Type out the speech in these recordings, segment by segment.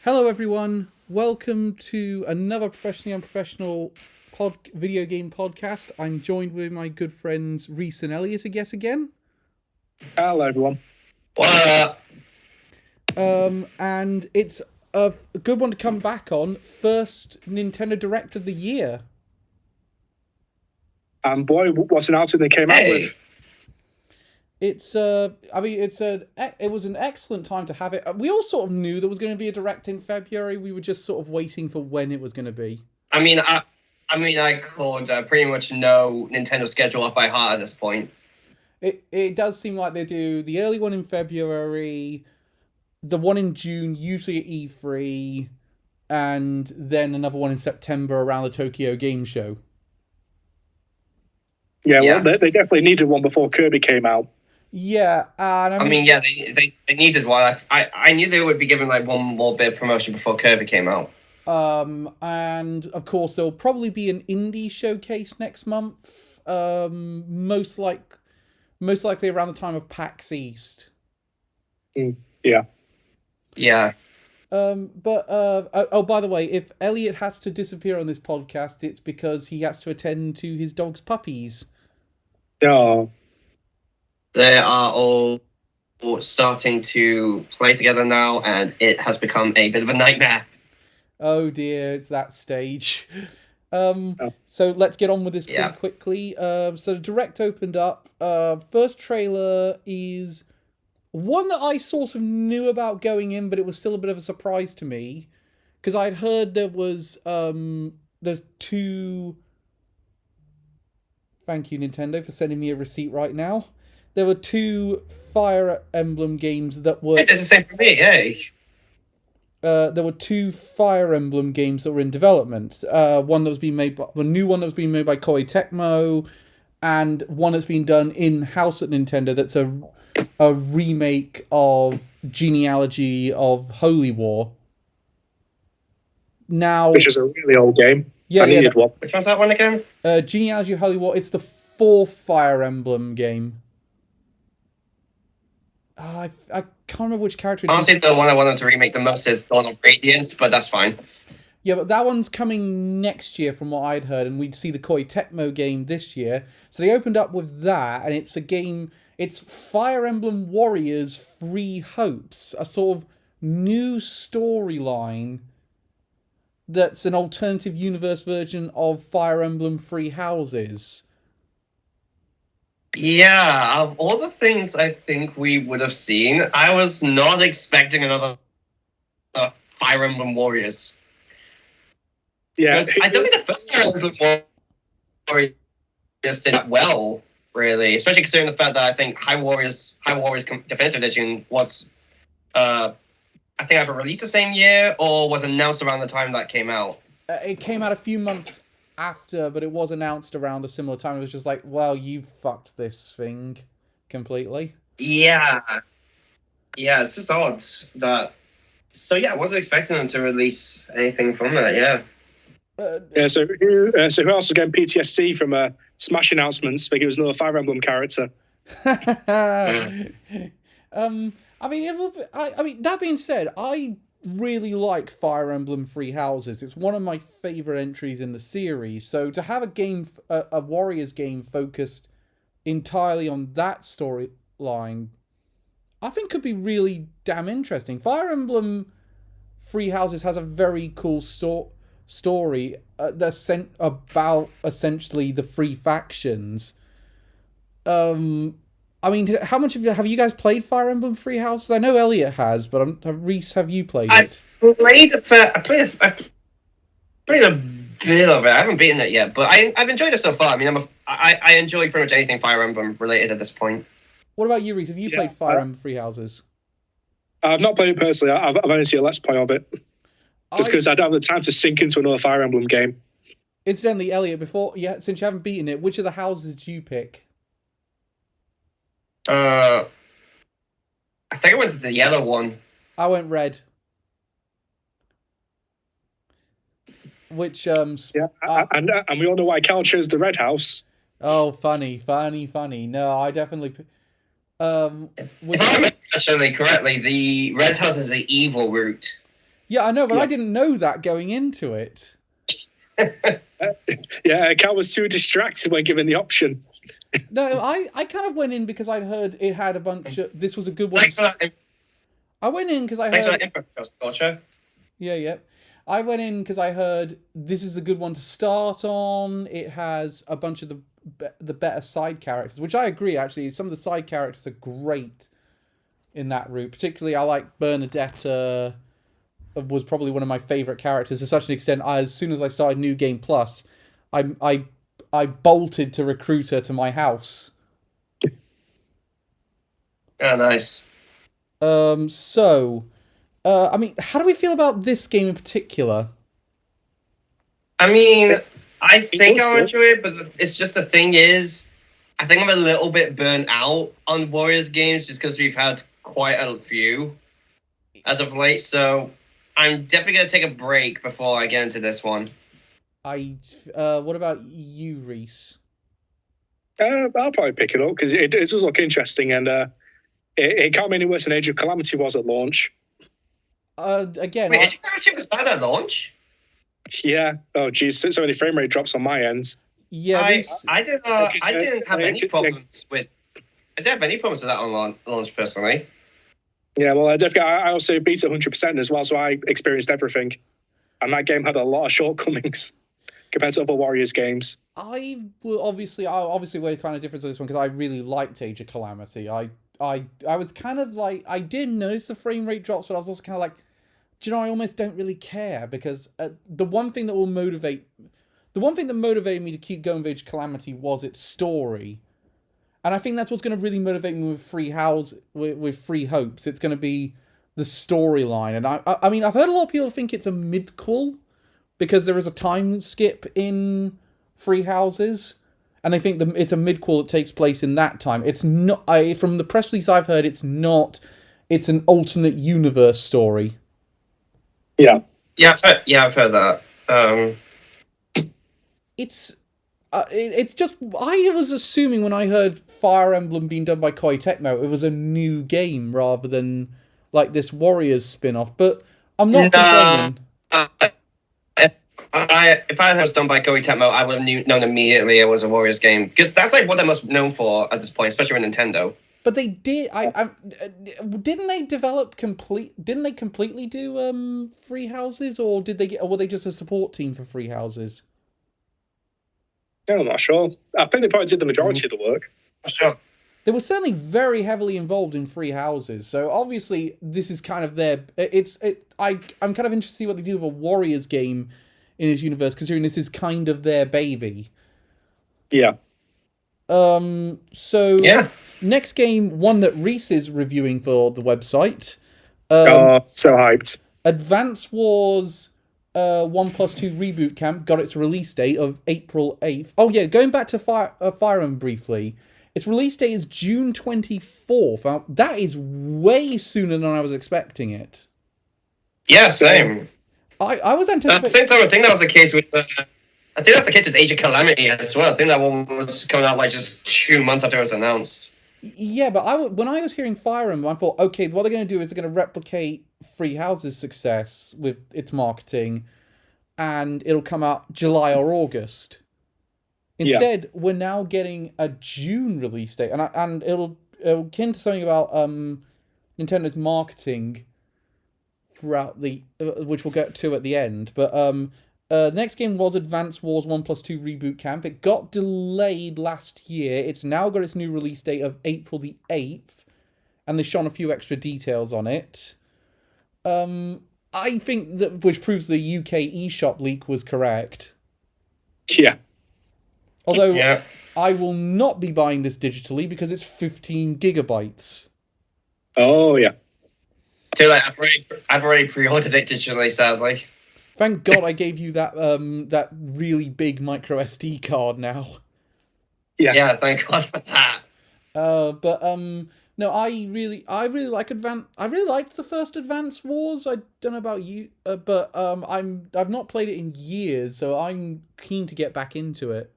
Hello, everyone. Welcome to another professionally unprofessional video game podcast. I'm joined with my good friends Reese and Elliot again. Hello, everyone. And it's a good one to come back on. First Nintendo Direct of the year. And boy, what's an announcement they came out with? It was an excellent time to have it. We all sort of knew there was going to be a Direct in February. We were just sort of waiting for when it was going to be. I could pretty much know Nintendo's schedule off by heart at this point. It does seem like they do the early one in February, the one in June, usually at E3, and then another one in September around the Tokyo Game Show. Yeah, well, they definitely needed one before Kirby came out. Yeah, and they needed one. I knew they would be given like one more bit of promotion before Kirby came out. And of course there'll probably be an indie showcase next month. Most likely around the time of PAX East. Yeah. Yeah. By the way, if Elliot has to disappear on this podcast, it's because he has to attend to his dog's puppies. Oh. They are all starting to play together now, and it has become a bit of a nightmare. Oh dear, it's that stage. So let's get on with this pretty quickly. So the Direct opened up. First trailer is one that I sort of knew about going in, but it was still a bit of a surprise to me. Because I'd heard there was, there's two... Thank you, Nintendo, for sending me a receipt right now. There were two Fire Emblem games that were... It does the same for me, eh? There were two Fire Emblem games that were in development. One that was being made by... A new one that was being made by Koei Tecmo, and one that's been done in-house at Nintendo that's a remake of Genealogy of Holy War. Now... Which is a really old game. Yeah, I needed one. Which one's that one again? Genealogy of Holy War. It's the fourth Fire Emblem game. I can't remember which character. Honestly, the one I want them to remake the most is Dawn of Radiance, but that's fine. Yeah, but that one's coming next year from what I'd heard, and we'd see the Koei Tecmo game this year. So they opened up with that, and it's a game... It's Fire Emblem Warriors Three Hopes, a sort of new storyline that's an alternative universe version of Fire Emblem Three Houses. Yeah, of all the things I think we would have seen, I was not expecting another Fire Emblem Warriors. Yeah. I don't think the first Fire Emblem Warriors did that well, really. Especially considering the fact that I think High Warriors Definitive Edition was, I think either released the same year or was announced around the time that came out. It came out a few months after, but it was announced around a similar time. It was just like, well, you fucked this thing completely. Yeah, it's just odd that. So yeah, I wasn't expecting them to release anything from that. Yeah. So who else was getting PTSD from Smash announcements? I think it was another Fire Emblem character. That being said, I really like Fire Emblem Three Houses. It's one of my favorite entries in the series. So to have a Warriors game focused entirely on that storyline, I think could be really damn interesting. Fire Emblem Three Houses has a very cool story that's about essentially the three factions. How much have you guys played Fire Emblem Three Houses? I know Elliot has, but Reese, have you played it? I played a bit of it. I haven't beaten it yet, but I've enjoyed it so far. I mean, I enjoy pretty much anything Fire Emblem related at this point. What about you, Reese? Have you played Fire Emblem Three Houses? I've not played it personally. I've only seen a Let's Play of it. Just because I don't have the time to sink into another Fire Emblem game. Incidentally, Elliot, since you haven't beaten it, which of the houses did you pick? I think I went to the yellow one. I went red. Which and we all know why Cal chose the red house. Oh, funny. No, I definitely. If I remember actually correctly, the red house is the evil route. Yeah, I know, but Yeah. I didn't know that going into it. Cal was too distracted when given the option. No, I kind of went in because I'd heard it had a bunch of... This was a good one. Thanks for that. I went in because I Thanks for heard... that info, Scorcher. Yeah. I went in because I heard this is a good one to start on. It has a bunch of the better side characters, which I agree, actually. Some of the side characters are great in that route. Particularly, I like Bernadetta. Was probably one of my favourite characters to such an extent. As soon as I started New Game Plus, I bolted to recruit her to my house. Oh, nice. I mean, how do we feel about this game in particular? I mean, I think I'll enjoy it, but it's just the thing is, I think I'm a little bit burnt out on Warriors games just because we've had quite a few as of late. So I'm definitely going to take a break before I get into this one. What about you, Reese? I'll probably pick it up because it does look interesting, and it can't be any worse than Age of Calamity was at launch. Again, wait, Age of Calamity was bad at launch? Yeah. Oh, geez, so many frame rate drops on my end. Yeah, I didn't have any problems with. I didn't have any problems with that on launch personally. Yeah, well, I also beat it 100% as well, so I experienced everything, and that game had a lot of shortcomings compared to other Warriors games. I obviously we're kind of different to this one because I really liked Age of Calamity. I was kind of like, I did notice the frame rate drops, but I was also kind of like, do you know, I almost don't really care because the one thing that motivated me to keep going with Age of Calamity was its story. And I think that's what's going to really motivate me with Three Hopes. It's going to be the storyline. And I mean, I've heard a lot of people think it's a midquel because there is a time skip in Three Houses. And I think it's a midquel that takes place in that time. It's not. From the press release I've heard, it's not. It's an alternate universe story. Yeah. I've heard that. It's just. I was assuming when I heard Fire Emblem being done by Koei Tecmo, it was a new game rather than like this Warriors spin-off. But I'm not complaining. If I heard it was done by Koei Tecmo, I would have known immediately it was a Warriors game because that's like what they're most known for at this point, especially with Nintendo. But they did. Didn't they develop Didn't they completely do Three Houses, or were they just a support team for Three Houses? I'm not sure. I think they probably did the majority of the work. Sure. They were certainly very heavily involved in Three Houses, so obviously this is kind of their. I'm kind of interested to see what they do with a Warriors game in his universe, considering this is kind of their baby. Yeah. So yeah. Next game, one that Reese is reviewing for the website. So hyped. Advance Wars 1+2 Reboot Camp got its release date of April 8th. Oh yeah, going back to Fire Emblem briefly, its release date is June 24th. That is way sooner than I was expecting it. Yeah, same. I was anticipating... At the same time, I think that was the case with... I think that's the case with Age of Calamity as well. I think that one was coming out like just 2 months after it was announced. Yeah, but when I was hearing Fire Emblem, I thought, okay, what they're going to do is they're going to replicate Three Houses' success with its marketing, and it'll come out July or August. Instead, we're now getting a June release date, and it'll akin to something about Nintendo's marketing throughout which we'll get to at the end. But next game was Advance Wars 1+2 Reboot Camp. It got delayed last year. It's now got its new release date of April the 8th, and they've shown a few extra details on it. I think that, which proves the UK eShop leak was correct. Yeah. Although, I will not be buying this digitally because it's 15 gigabytes. Oh, yeah. Too late. I've already pre-ordered it digitally, sadly. Thank God I gave you that that really big micro SD card now. Yeah, thank God for that. No, I really like Advance. I really liked the first Advance Wars. I don't know about you, but I've not played it in years, so I'm keen to get back into it.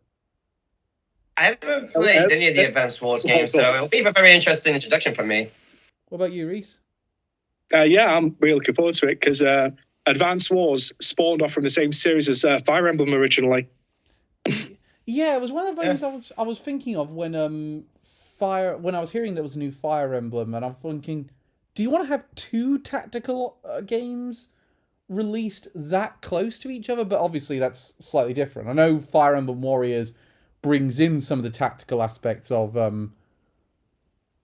I haven't played any of the Advance Wars games, so it'll be a very interesting introduction for me. What about you, Reese? Yeah, I'm really looking forward to it because Advance Wars spawned off from the same series as Fire Emblem originally. Yeah, it was one of those I was thinking of when when I was hearing there was a new Fire Emblem, and I'm thinking, do you want to have two tactical games released that close to each other? But obviously that's slightly different. I know Fire Emblem Warriors brings in some of the tactical aspects of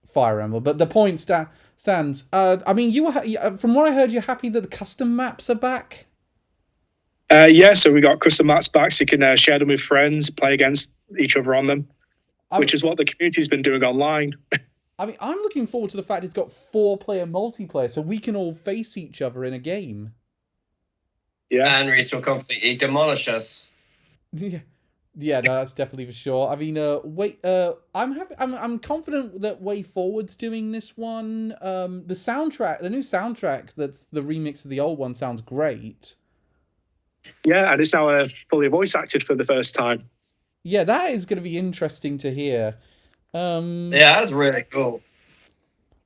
Fire Emblem, but the point stands. I mean, from what I heard, you're happy that the custom maps are back? Yeah, so we got custom maps back, so you can share them with friends, play against each other on them, which is what the community's been doing online. I mean, I'm looking forward to the fact it's got 4-player multiplayer, so we can all face each other in a game. Yeah, and Reese will completely demolish us. Yeah, no, that's definitely for sure. I mean, I'm happy. I'm confident that Way Forward's doing this one. The new soundtrack that's the remix of the old one sounds great. Yeah, and it's now fully voice acted for the first time. Yeah, that is going to be interesting to hear. Yeah, that's really cool.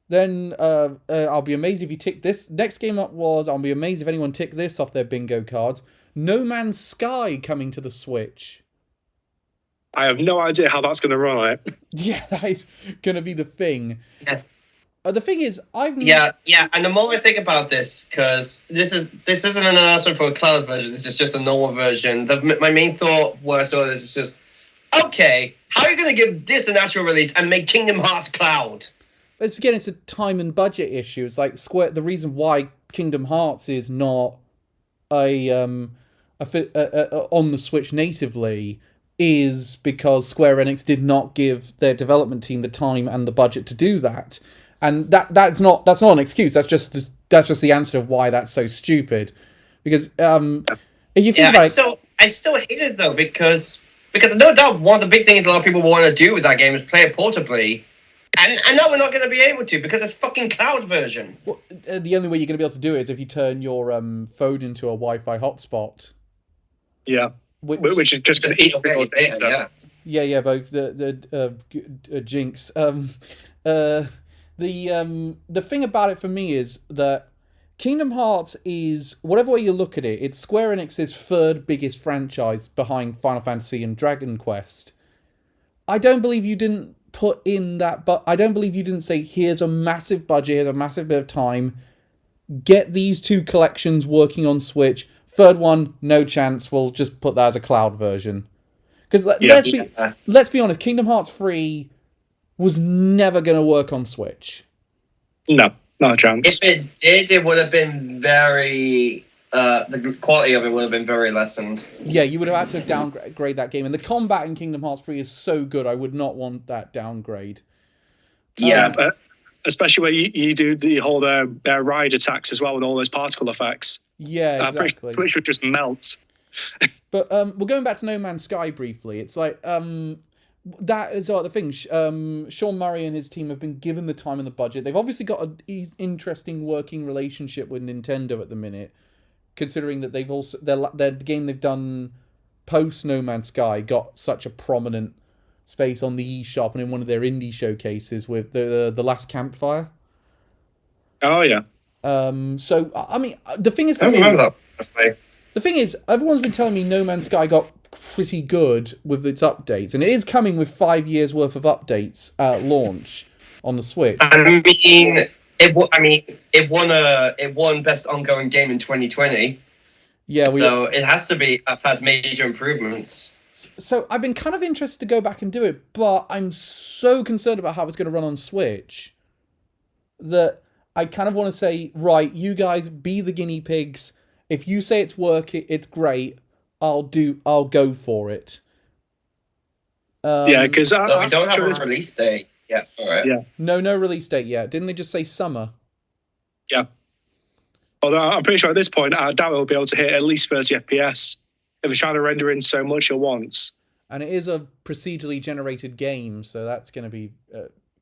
Then I'll be amazed if you tick this. Next game up was, I'll be amazed if anyone ticked this off their bingo cards. No Man's Sky coming to the Switch. I have no idea how that's going to run on it. Yeah, that is going to be the thing. Yeah. The thing is, Yeah, and the more I think about this, because this isn't an announcement for a cloud version, this is just a normal version. My main thought when I saw this is just, okay, how are you going to give this an actual release and make Kingdom Hearts Cloud? It's a time and budget issue. It's like Square. The reason why Kingdom Hearts is not on the Switch natively is because Square Enix did not give their development team the time and the budget to do that, and that's not an excuse. That's just the answer of why that's so stupid. Because if you think about I still hate it though because no doubt one of the big things a lot of people want to do with that game is play it portably. And now we're not going to be able to because it's fucking cloud version. Well, the only way you're going to be able to do it is if you turn your phone into a Wi-Fi hotspot. Yeah, which is just going to eat your data. Yeah, both the jinx. The thing about it for me is that Kingdom Hearts is, whatever way you look at it, it's Square Enix's third biggest franchise behind Final Fantasy and Dragon Quest. I don't believe you didn't put in that, but I don't believe you didn't say, here's a massive budget, here's a massive bit of time, get these two collections working on Switch, third one, no chance, we'll just put that as a cloud version. Because let's be honest, Kingdom Hearts 3 was never going to work on Switch. No, not a chance. If it did, it would have been very... the quality of it would have been very lessened. Yeah, you would have had to downgrade that game. And the combat in Kingdom Hearts 3 is so good, I would not want that downgrade. Yeah, but especially where you do the whole ride attacks as well with all those particle effects. Yeah, exactly. Switch would just melt. But we're going back to No Man's Sky briefly. It's like, that is the thing. Sean Murray and his team have been given the time and the budget. They've obviously got an interesting working relationship with Nintendo at the minute, considering that they've also the game they've done post No Man's Sky got such a prominent space on the eShop and in one of their indie showcases with the Last Campfire. Oh yeah. So I mean, the thing is, I remember that. The thing is, everyone's been telling me No Man's Sky got pretty good with its updates, and it is coming with 5 years worth of updates at launch on the Switch. I mean. It won best ongoing game in 2020. Yeah, so it has to be. I've had major improvements. So I've been kind of interested to go back and do it, but I'm so concerned about how it's going to run on Switch that I kind of want to say, right, you guys be the guinea pigs. If you say it's working, it's great. I'll go for it. Yeah, because we don't have a release date. Yeah, all right. Yeah. No release date yet. Didn't they just say summer? Yeah. Although I'm pretty sure at this point, I doubt it'll be able to hit at least 30 FPS if it's trying to render in so much at once. And it is a procedurally generated game, so that's going to be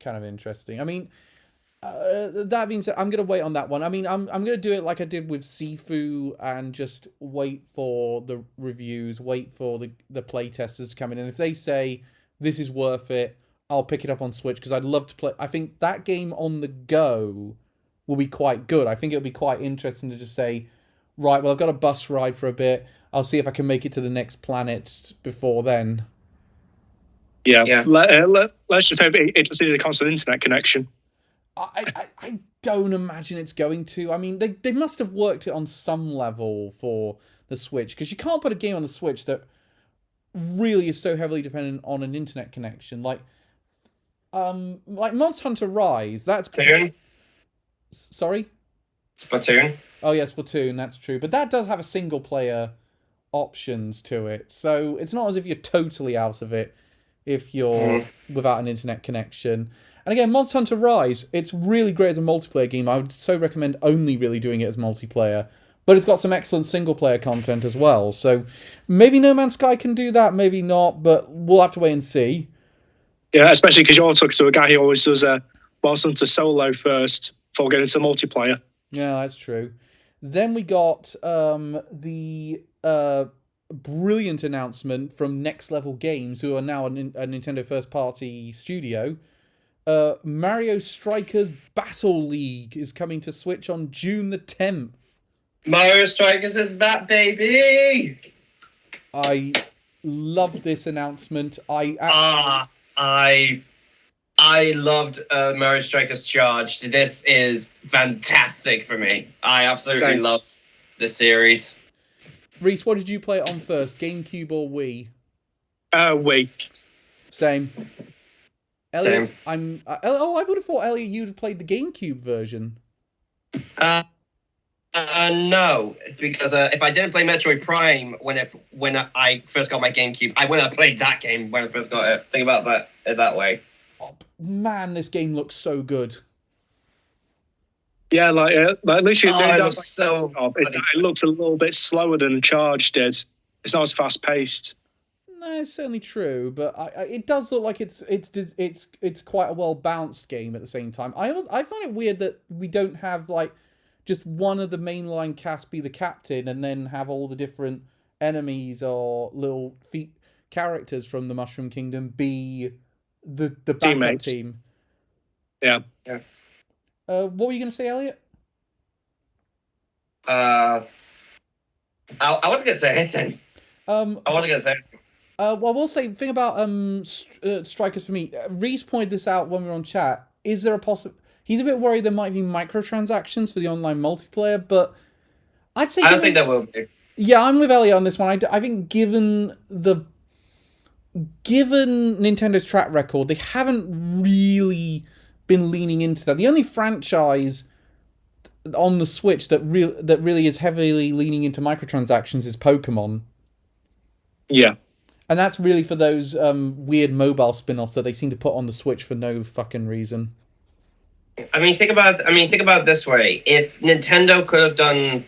kind of interesting. I mean, that being said, I'm going to wait on that one. I mean, I'm going to do it like I did with Sifu and just wait for the reviews, wait for the play testers to come in. And if they say this is worth it, I'll pick it up on Switch because I'd love to play. I think that game on the go will be quite good. I think it'll be quite interesting to just say, right, well, I've got a bus ride for a bit. I'll see if I can make it to the next planet before then. Yeah. Let's just hope it just needed a constant internet connection. I don't imagine it's going to. I mean, they must have worked it on some level for the Switch, because you can't put a game on the Switch that really is so heavily dependent on an internet connection. Like Monster Hunter Rise, that's... Splatoon? Sorry? Splatoon? Oh, yeah, Splatoon, that's true. But that does have a single-player options to it, so it's not as if you're totally out of it if you're without an internet connection. And again, Monster Hunter Rise, it's really great as a multiplayer game. I would so recommend only really doing it as multiplayer. But it's got some excellent single-player content as well. So maybe No Man's Sky can do that, maybe not, but we'll have to wait and see. Yeah, especially because you're talking to a guy who always does Monster Hunter solo first before getting into multiplayer. Yeah, that's true. Then we got the brilliant announcement from Next Level Games, who are now a Nintendo first-party studio. Mario Strikers Battle League is coming to Switch on June the 10th. Mario Strikers is that, baby! I love this announcement. I loved Mario Strikers Charged. This is fantastic for me. I absolutely love this series. Reese, what did you play it on first? GameCube or Wii? Wii. Same. Elliot, I would have thought, Elliot, you'd have played the GameCube version. No, because if I didn't play Metroid Prime when I first got my GameCube, I would have played that game when I first got it. Think about that way. Oh, man, this game looks so good. Yeah, at least it looks a little bit slower than Charged did. It's not as fast paced. No, it's certainly true, but it does look like it's quite a well balanced game at the same time. I find it weird that we don't have just one of the mainline cast be the captain, and then have all the different enemies or little characters from the Mushroom Kingdom be the backup Teammates. Team. Yeah. What were you going to say, Elliot? I wasn't going to say anything. I wasn't going to say anything. Well, I will say the thing about Strikers for me. Reese pointed this out when we were on chat. Is there a He's a bit worried there might be microtransactions for the online multiplayer, but I'd say... I don't think there will be. Yeah, I'm with Elliot on this one. I think given Nintendo's track record, they haven't really been leaning into that. The only franchise on the Switch that really is heavily leaning into microtransactions is Pokemon. Yeah. And that's really for those weird mobile spin-offs that they seem to put on the Switch for no fucking reason. I mean, think about it this way. If Nintendo could have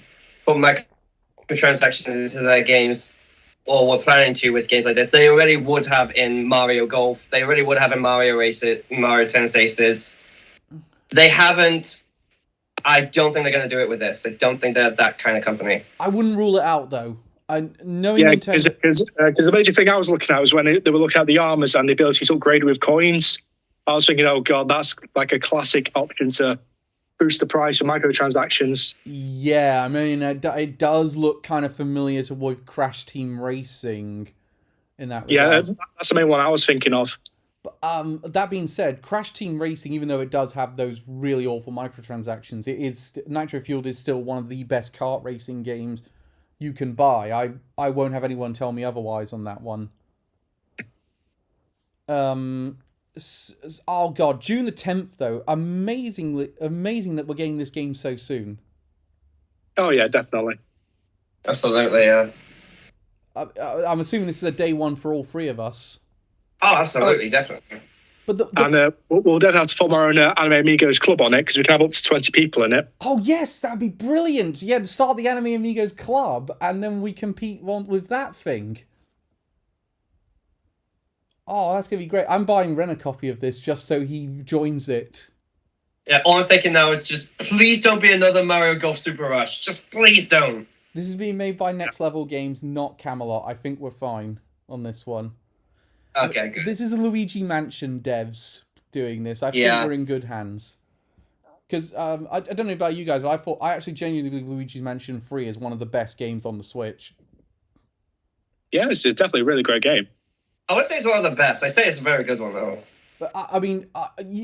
put microtransactions into their games, or were planning to with games like this, they already would have in Mario Golf. They already would have in Mario Tennis Aces. They haven't. I don't think they're going to do it with this. I don't think they're that kind of company. I wouldn't rule it out, though. Nintendo... because the major thing I was looking at was when they were looking at the armors and the ability to upgrade with coins. I was thinking, oh god, that's like a classic option to boost the price for microtransactions. Yeah, I mean, it does look kind of familiar to with Crash Team Racing in that regard. Yeah, that's the main one I was thinking of. But that being said, Crash Team Racing, even though it does have those really awful microtransactions, Nitro Fueled is still one of the best kart racing games you can buy. I won't have anyone tell me otherwise on that one. Oh god, June the 10th though. Amazing that we're getting this game so soon. Oh yeah, definitely. Absolutely, yeah. I'm assuming this is a day one for all three of us. Oh, absolutely, definitely. But we'll definitely have to form our own Anime Amigos club on it, because we can have up to 20 people in it. Oh yes, that'd be brilliant. Yeah, start the Anime Amigos club, and then we compete with that thing. Oh, that's going to be great. I'm buying Ren a copy of this just so he joins it. Yeah, all I'm thinking now is just, please don't be another Mario Golf Super Rush. Just please don't. This is being made by Next Level Games, not Camelot. I think we're fine on this one. Okay, good. This is Luigi Mansion devs doing this. I think we're in good hands. Because I don't know about you guys, but I actually genuinely believe Luigi's Mansion 3 is one of the best games on the Switch. Yeah, it's definitely a really great game. I would say it's one of the best. I say it's a very good one, though. But I mean,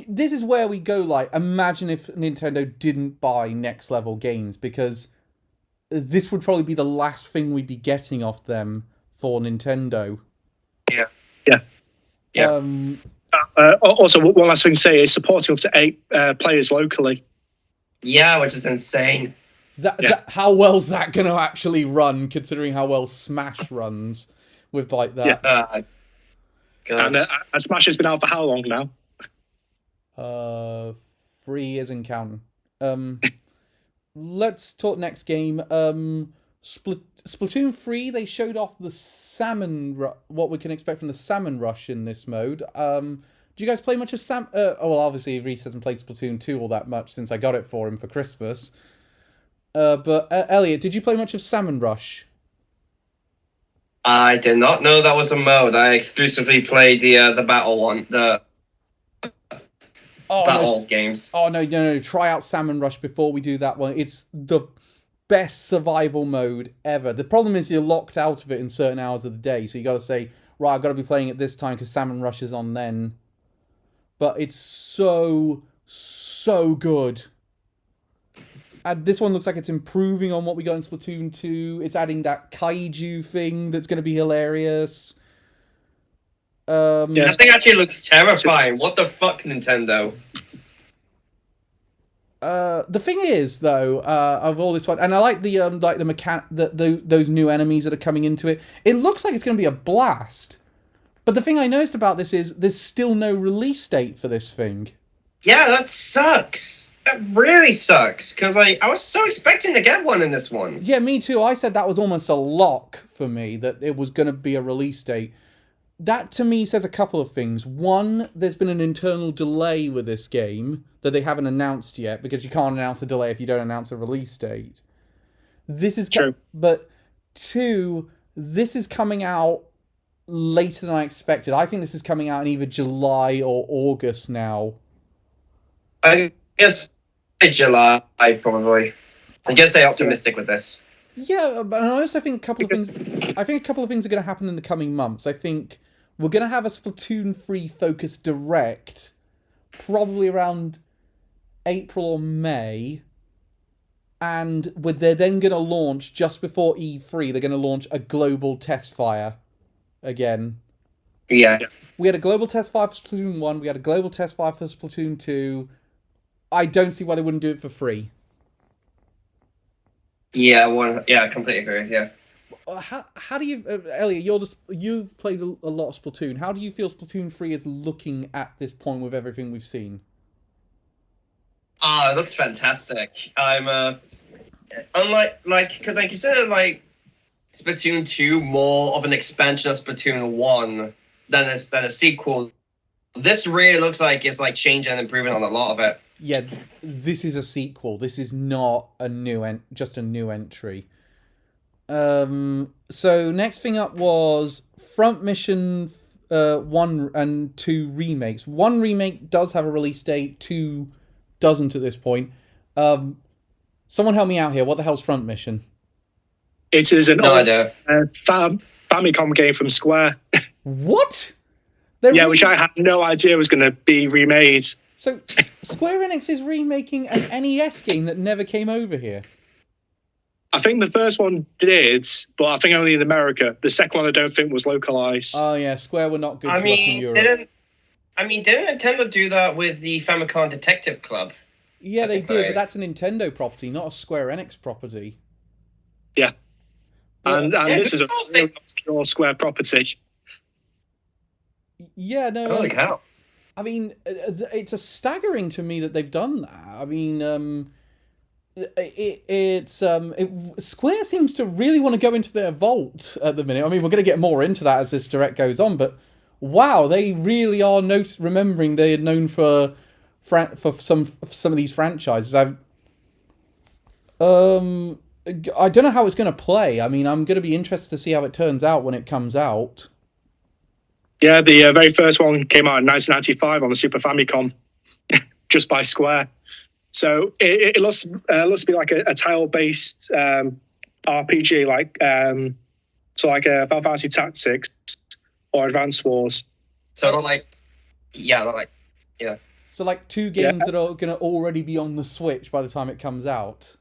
this is where we go, like, imagine if Nintendo didn't buy Next Level Games, because this would probably be the last thing we'd be getting off them for Nintendo. Yeah. Also, one last thing to say is supporting up to 8 players locally. Yeah, which is insane. How well's that going to actually run, considering how well Smash runs with like that? Yeah. And Smash has been out for how long now? 3 years and counting. Let's talk next game. Splatoon 3, they showed off the what we can expect from the Salmon Rush in this mode. Do you guys play much of well, obviously Reese hasn't played Splatoon 2 all that much since I got it for him for Christmas. But Elliot, did you play much of Salmon Rush? I did not know that was a mode. I exclusively played the battle one, the battle games. Oh no! Try out Salmon Rush before we do that one. It's the best survival mode ever. The problem is you're locked out of it in certain hours of the day, so you got to say, right, I've got to be playing it this time because Salmon Rush is on then. But it's so good. And this one looks like it's improving on what we got in Splatoon 2. It's adding that kaiju thing that's going to be hilarious. This thing actually looks terrifying. What the fuck, Nintendo? The thing is, though, of all this one, and I like those new enemies that are coming into it. It looks like it's going to be a blast. But the thing I noticed about this is there's still no release date for this thing. Yeah, that sucks. That really sucks, because I was so expecting to get one in this one. Yeah, me too. I said that was almost a lock for me, that it was going to be a release date. That, to me, says a couple of things. One, there's been an internal delay with this game that they haven't announced yet, because you can't announce a delay if you don't announce a release date. This is true. But two, this is coming out later than I expected. I think this is coming out in either July or August now. I guess July, probably. I guess they're optimistic with this. Yeah, but I also think a couple of things. I think a couple of things are going to happen in the coming months. I think we're going to have a Splatoon 3 focused direct, probably around April or May, and they're then going to launch just before E3. They're going to launch a global test fire again. Yeah. We had a global test fire for Splatoon 1. We had a global test fire for Splatoon 2. I don't see why they wouldn't do it for free. Yeah, I completely agree. Yeah. How do you, Elliot? You've played a lot of Splatoon. How do you feel Splatoon 3 is looking at this point with everything we've seen? It looks fantastic. I'm because I consider Splatoon 2 more of an expansion of Splatoon 1 than a sequel. This really looks like it's changing and improving on a lot of it. Yeah, this is a sequel. This is not a just a new entry. So next thing up was Front Mission 1 and 2 remakes. 1 remake does have a release date, 2 doesn't at this point. Someone help me out here. What the hell's Front Mission? It is an Famicom game from Square. What? Which I had no idea was going to be remade. So, Square Enix is remaking an NES game that never came over here. I think the first one did, but I think only in America. The second one I don't think was localized. Oh yeah, Square were not good to us in Europe. Didn't Nintendo do that with the Famicom Detective Club? Yeah, they did, but that's a Nintendo property, not a Square Enix property. Yeah. And this is a really obscure Square property. Yeah, no. Holy cow. I mean, it's a staggering to me that they've done that. I mean, Square seems to really want to go into their vault at the minute. I mean, we're going to get more into that as this direct goes on, but wow, they really are remembering they are known for some of these franchises. I don't know how it's going to play. I mean, I'm going to be interested to see how it turns out when it comes out. Yeah, the very first one came out in 1995 on the Super Famicom, just by Square. So it looks to be like a tile-based RPG, like so like a Final Fantasy Tactics or Advance Wars. So like, yeah. So like two games that are going to already be on the Switch by the time it comes out.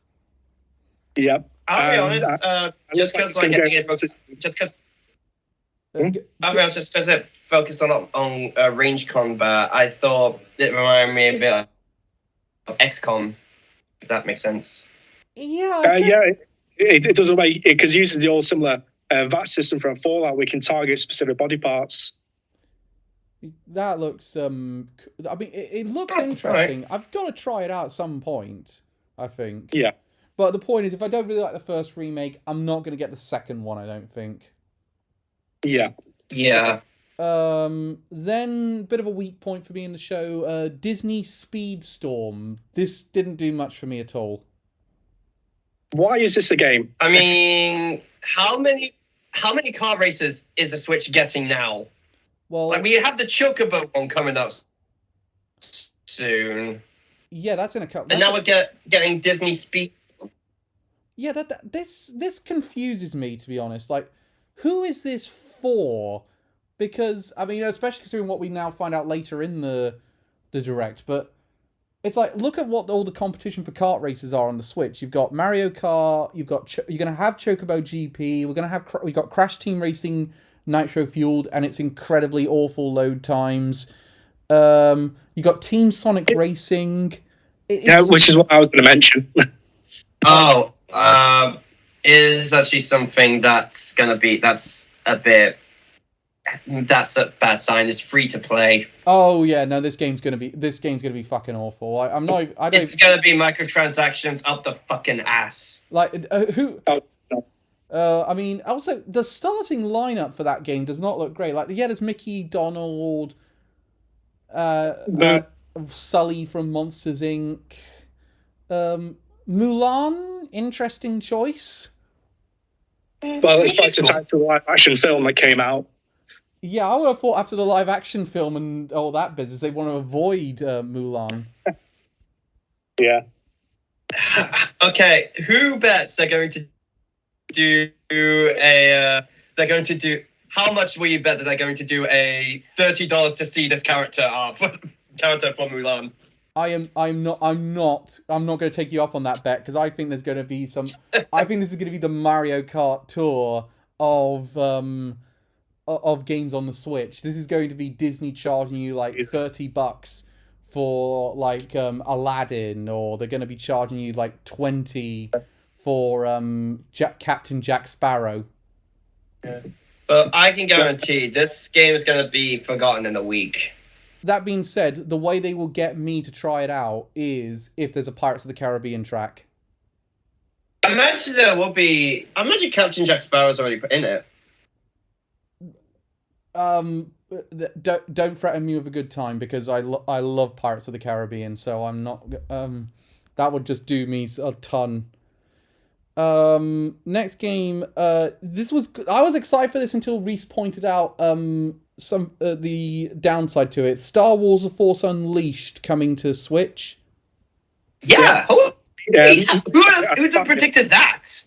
Yep. I'll be honest. Just because like I think it focuses, just because. I'll be honest, just because it focused on range combat, I thought it reminded me a bit of XCOM. If that makes sense. Yeah. It does away because it uses the old similar VAT system from Fallout. We can target specific body parts. That looks. I mean, it looks interesting. Right. I've got to try it out at some point, I think. Yeah. But the point is, if I don't really like the first remake, I'm not going to get the second one, I don't think. Yeah. Yeah. Then, bit of a weak point for me in the show, Disney Speedstorm. This didn't do much for me at all. Why is this a game? I mean, how many car races is the Switch getting now? Well, like we have the Chocobo one coming up soon. Yeah, that's in a couple. And now we're getting Disney Speed. Yeah, this confuses me, to be honest. Like, who is this for? Because I mean, especially considering what we now find out later in the Direct, but it's like, look at what all the competition for kart races are on the Switch. You've got Mario Kart. You're gonna have Chocobo GP. We've got Crash Team Racing Nitro Fueled, and it's incredibly awful load times. You got Team Sonic Racing. Which is what I was going to mention. Is actually something that's a bad sign. It's free to play. Oh yeah, no, this game's gonna be fucking awful. It's gonna be microtransactions up the fucking ass. Like who? I mean, also the starting lineup for that game does not look great. Like, yeah, there's Mickey, Donald, Sully from Monsters Inc. Mulan, interesting choice. Well, it's quite a title to the live action film that came out. Yeah, I would have thought after the live action film and all that business, they want to avoid Mulan. Yeah. Okay, who bets they're going to do how much will you bet that they're going to do a $30 to see this character for Mulan? I'm not going to take you up on that bet, because I think there's going to be I think this is going to be the Mario Kart tour of games on the Switch. This is going to be Disney charging you like $30 for like Aladdin, or they're going to be charging you like $20 for Captain Jack Sparrow. Yeah. But I can guarantee this game is going to be forgotten in a week. That being said, the way they will get me to try it out is if there's a Pirates of the Caribbean track. I imagine there will be. I imagine Captain Jack Sparrow's already put in it. Don't threaten me with a good time, because I love Pirates of the Caribbean, so I'm not. That would just do me a ton. Next game. I was excited for this until Reese pointed out the downside to it. Star Wars: The Force Unleashed coming to Switch. Yeah. Who predicted that?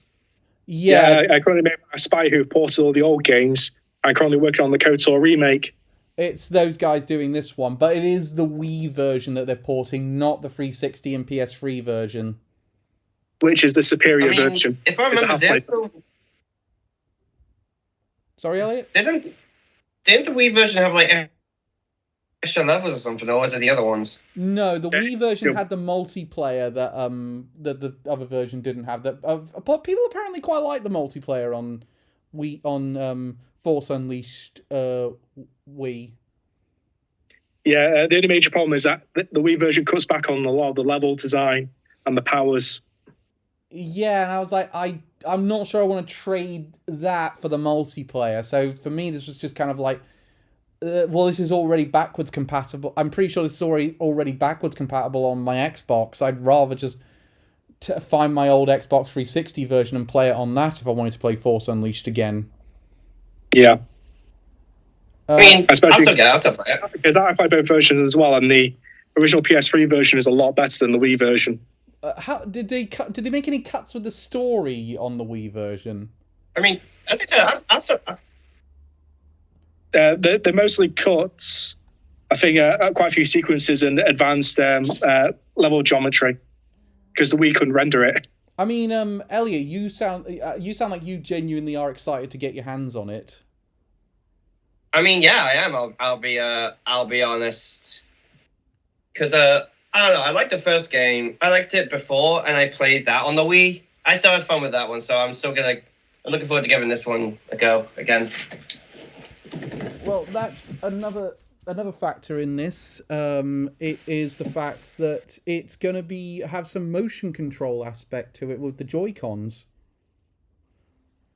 Yeah, I currently made a spy who ported all the old games. I'm currently working on the KOTOR remake. It's those guys doing this one, but it is the Wii version that they're porting, not the 360 and PS3 version. Which is the superior version. If I remember, sorry, Elliot? Didn't the Wii version have like extra levels or something, or was it the other ones? No, the Wii version had the multiplayer that the other version didn't have. That people apparently quite like the multiplayer on Wii, on Force Unleashed Wii. Yeah, the only major problem is that the Wii version cuts back on a lot of the level design and the powers. Yeah, and I was like, I'm not sure I want to trade that for the multiplayer. So for me, this was just kind of like, well, this is already backwards compatible. I'm pretty sure this is already backwards compatible on my Xbox. I'd rather just find my old Xbox 360 version and play it on that if I wanted to play Force Unleashed again. Yeah. I mean, I'll still play it. Because I play both versions as well, and the original PS3 version is a lot better than the Wii version. How did they make any cuts with the story on the Wii version? I mean, as I said, They're mostly cuts. I think quite a few sequences and advanced level geometry because the Wii couldn't render it. I mean, Elliot, you sound like you genuinely are excited to get your hands on it. I mean, yeah, I am. I'll be honest, because I don't know. I liked the first game. I liked it before, and I played that on the Wii. I still had fun with that one, so I'm looking forward to giving this one a go again. Well, that's another factor in this. It is the fact that it's going to have some motion control aspect to it with the Joy-Cons.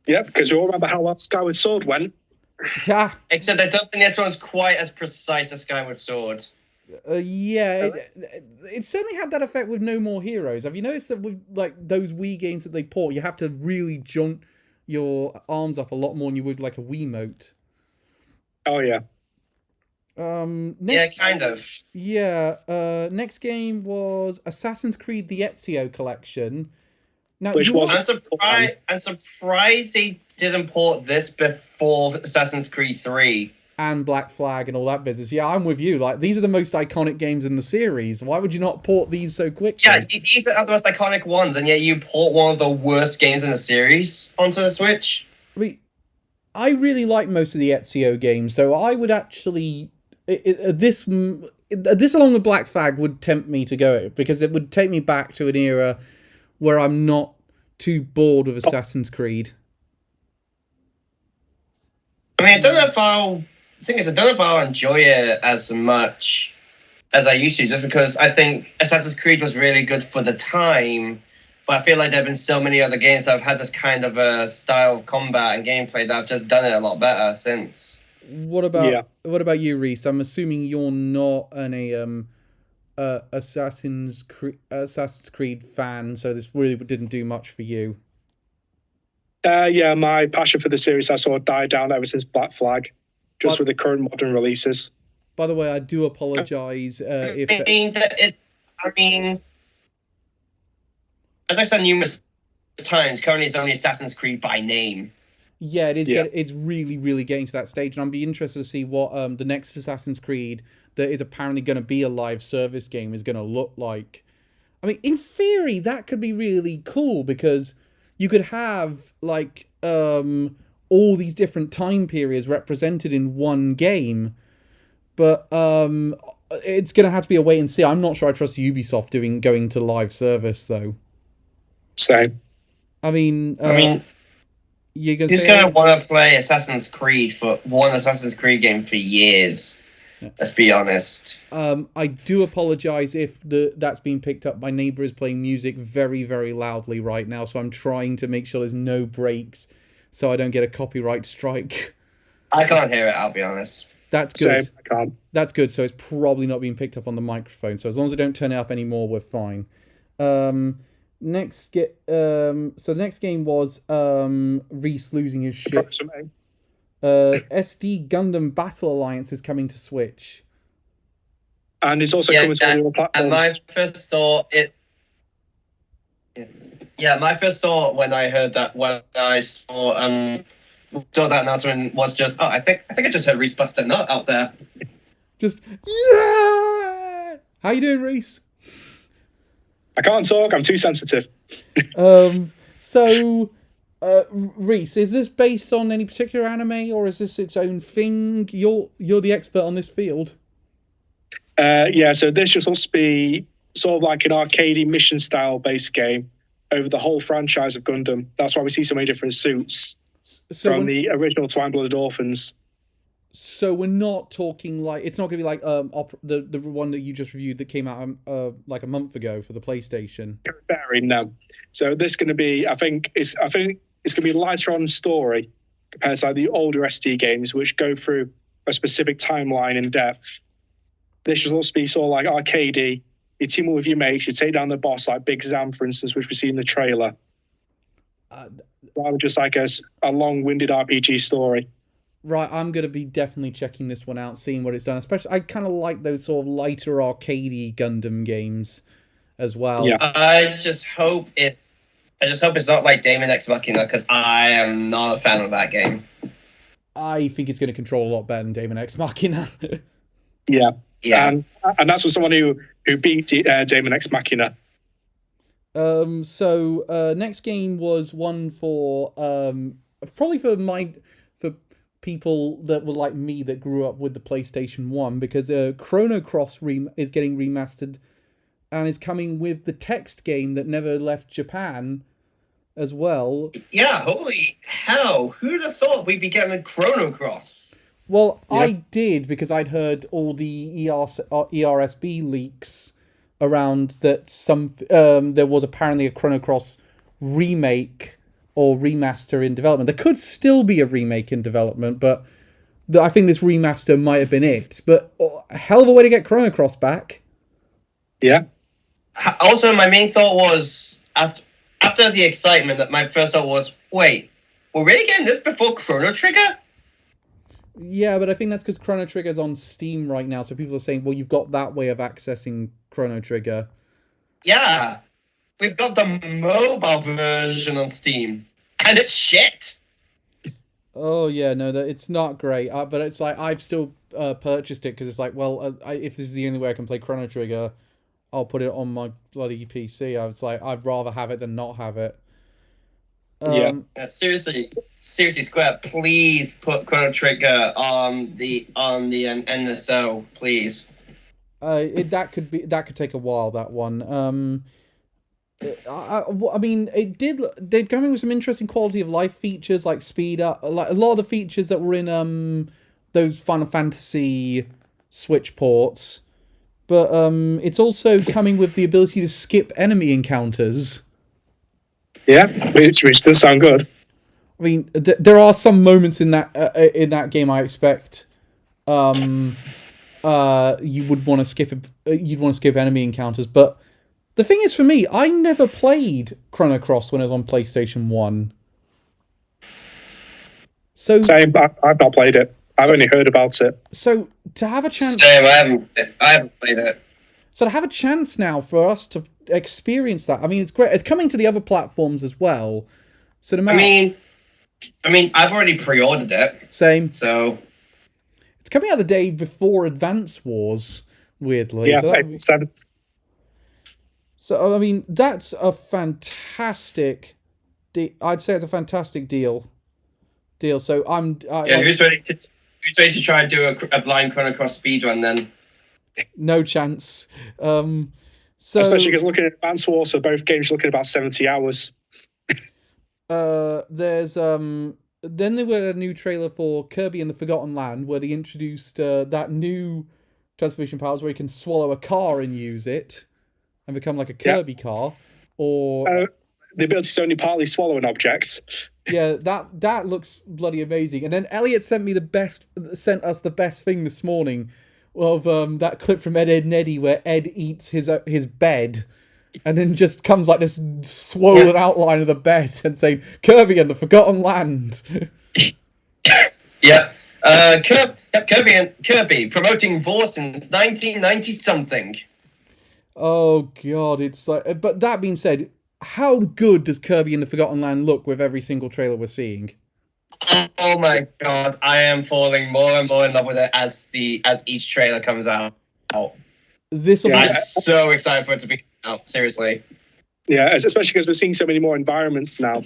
Yeah, because we all remember how well Skyward Sword went. Yeah. Except I don't think this one's quite as precise as Skyward Sword. Yeah, it certainly had that effect with No More Heroes. Have you noticed that with like those Wii games that they port, you have to really jaunt your arms up a lot more than you would like a Wiimote? Oh yeah. Next, yeah, kind of. Yeah. Next game was Assassin's Creed: The Ezio Collection. Now, I'm surprised they didn't port this before Assassin's Creed 3. And Black Flag and all that business. Yeah, I'm with you. Like, these are the most iconic games in the series. Why would you not port these so quickly? Yeah, these are the most iconic ones, and yet you port one of the worst games in the series onto the Switch. I mean, I really like most of the Ezio games, so I would actually... This along with Black Flag would tempt me to go it, because it would take me back to an era where I'm not too bored of Assassin's Creed. I mean, I don't know if I'll enjoy it as much as I used to, just because I think Assassin's Creed was really good for the time, but I feel like there have been so many other games that have had this kind of a style of combat and gameplay that have just done it a lot better since. What about you, Reese? I'm assuming you're not an Assassin's Creed fan, so this really didn't do much for you. Yeah, my passion for the series has sort of died down ever since Black Flag, with the current modern releases. By the way, I do apologise if... I mean, as I've said numerous times, currently it's only Assassin's Creed by name. Yeah, it is. Yeah. It's really, really getting to that stage, and I'd be interested to see what the next Assassin's Creed that is apparently going to be a live service game is going to look like. I mean, in theory, that could be really cool, because you could have, like, all these different time periods represented in one game, but it's going to have to be a wait and see. I'm not sure I trust Ubisoft going to live service, though. Same. I mean, who's going to want to play Assassin's Creed for one Assassin's Creed game for years? Yeah. Let's be honest. I do apologise if that's being picked up. My neighbour is playing music very, very loudly right now, so I'm trying to make sure there's no breaks so I don't get a copyright strike. I can't hear it, I'll be honest. That's good. Same, I can't. That's good, so it's probably not being picked up on the microphone, so as long as I don't turn it up anymore, we're fine. Next the next game was Reese losing his shit. SD Gundam Battle Alliance is coming to Switch, and it's also coming to all platforms. And my first thought when I heard that, when I saw that announcement, was just, I think I just heard Reese bust a nut out there. Just yeah. How you doing, Reese? I can't talk. I'm too sensitive. Reese, is this based on any particular anime, or is this its own thing? You're the expert on this field. Yeah, so this should also be sort of like an arcadey mission style based game over the whole franchise of Gundam. That's why we see so many different suits from the original Twine-Blooded Orphans. So we're not talking like, it's not going to be like the one that you just reviewed that came out like a month ago for the PlayStation. Very no. So this is going to be, I think it's going to be lighter on story compared to like the older SD games, which go through a specific timeline in depth. This should also be sort of like arcadey. You team up with your mates, you take down the boss like Big Zam, for instance, which we see in the trailer. Rather just like a long-winded RPG story. Right, I'm going to be definitely checking this one out, seeing what it's done. Especially, I kind of like those sort of lighter arcadey Gundam games as well. Yeah. I just hope it's not like Daemon X Machina, because I am not a fan of that game. I think it's going to control a lot better than Daemon X Machina. Yeah. Yeah. And that's for someone who beat Daemon X Machina. So next game was one for probably for people that were like me that grew up with the PlayStation 1, because Chrono Cross is getting remastered and is coming with the text game that never left Japan as well. Yeah, holy hell. Who'd have thought we'd be getting a Chrono Cross? Well, Yeah. I did, because I'd heard all the ERSB leaks around that there was apparently a Chrono Cross remake or remaster in development. There could still be a remake in development, but I think this remaster might have been it. But a hell of a way to get Chrono Cross back. Yeah. Also, my main thought was, after the excitement, that my first thought was, wait, we're really getting this before Chrono Trigger? Yeah, but I think that's because Chrono Trigger's on Steam right now, so people are saying, well, you've got that way of accessing Chrono Trigger. Yeah. We've got the mobile version on Steam, and it's shit. Oh, yeah, no, it's not great. But it's like, I've still purchased it, because it's like, well, if this is the only way I can play Chrono Trigger, I'll put it on my bloody PC. I was like, I'd rather have it than not have it. Yeah. Seriously, Square, please put Chrono Trigger on the NSO, please. That could take a while, that one. I mean, they're coming with some interesting quality of life features, like speed up, like a lot of the features that were in those Final Fantasy Switch ports. But it's also coming with the ability to skip enemy encounters. Yeah, which does sound good. I mean, there are some moments in that game I expect you would want to skip enemy encounters, but the thing is, for me, I never played Chrono Cross when I was on PlayStation 1. So Same, I've not played it. I've only heard about it. So to have a chance, Same, I haven't played it. So to have a chance now for us to experience that, I mean, it's great. It's coming to the other platforms as well. So no matter, I mean, I've already pre-ordered it. Same. So it's coming out the day before Advance Wars. Weirdly, Yeah, so, so I mean, that's a fantastic. I'd say it's a fantastic deal. So who's ready to try and do a blind Chrono Cross speedrun then? No chance. So especially because looking at Advance Wars for both games, looking at about 70 hours. There's then they were a new trailer for Kirby and the Forgotten Land, where they introduced that new transformation powers where you can swallow a car and use it and become like a Kirby car, or the ability to only partly swallow an object. Yeah, that looks bloody amazing. And then Elliot sent us the best thing this morning of that clip from Ed, Edd n Eddy where Ed eats his bed, and then just comes like this swollen outline of the bed and saying Kirby and the Forgotten Land. Yeah, Kirby promoting Vor since 1990 something. Oh god, it's like. But that being said, how good does Kirby and the Forgotten Land look with every single trailer we're seeing? Oh my god, I am falling more and more in love with it as each trailer comes out. I'm so excited for it to be out, seriously. Yeah, especially because we're seeing so many more environments now,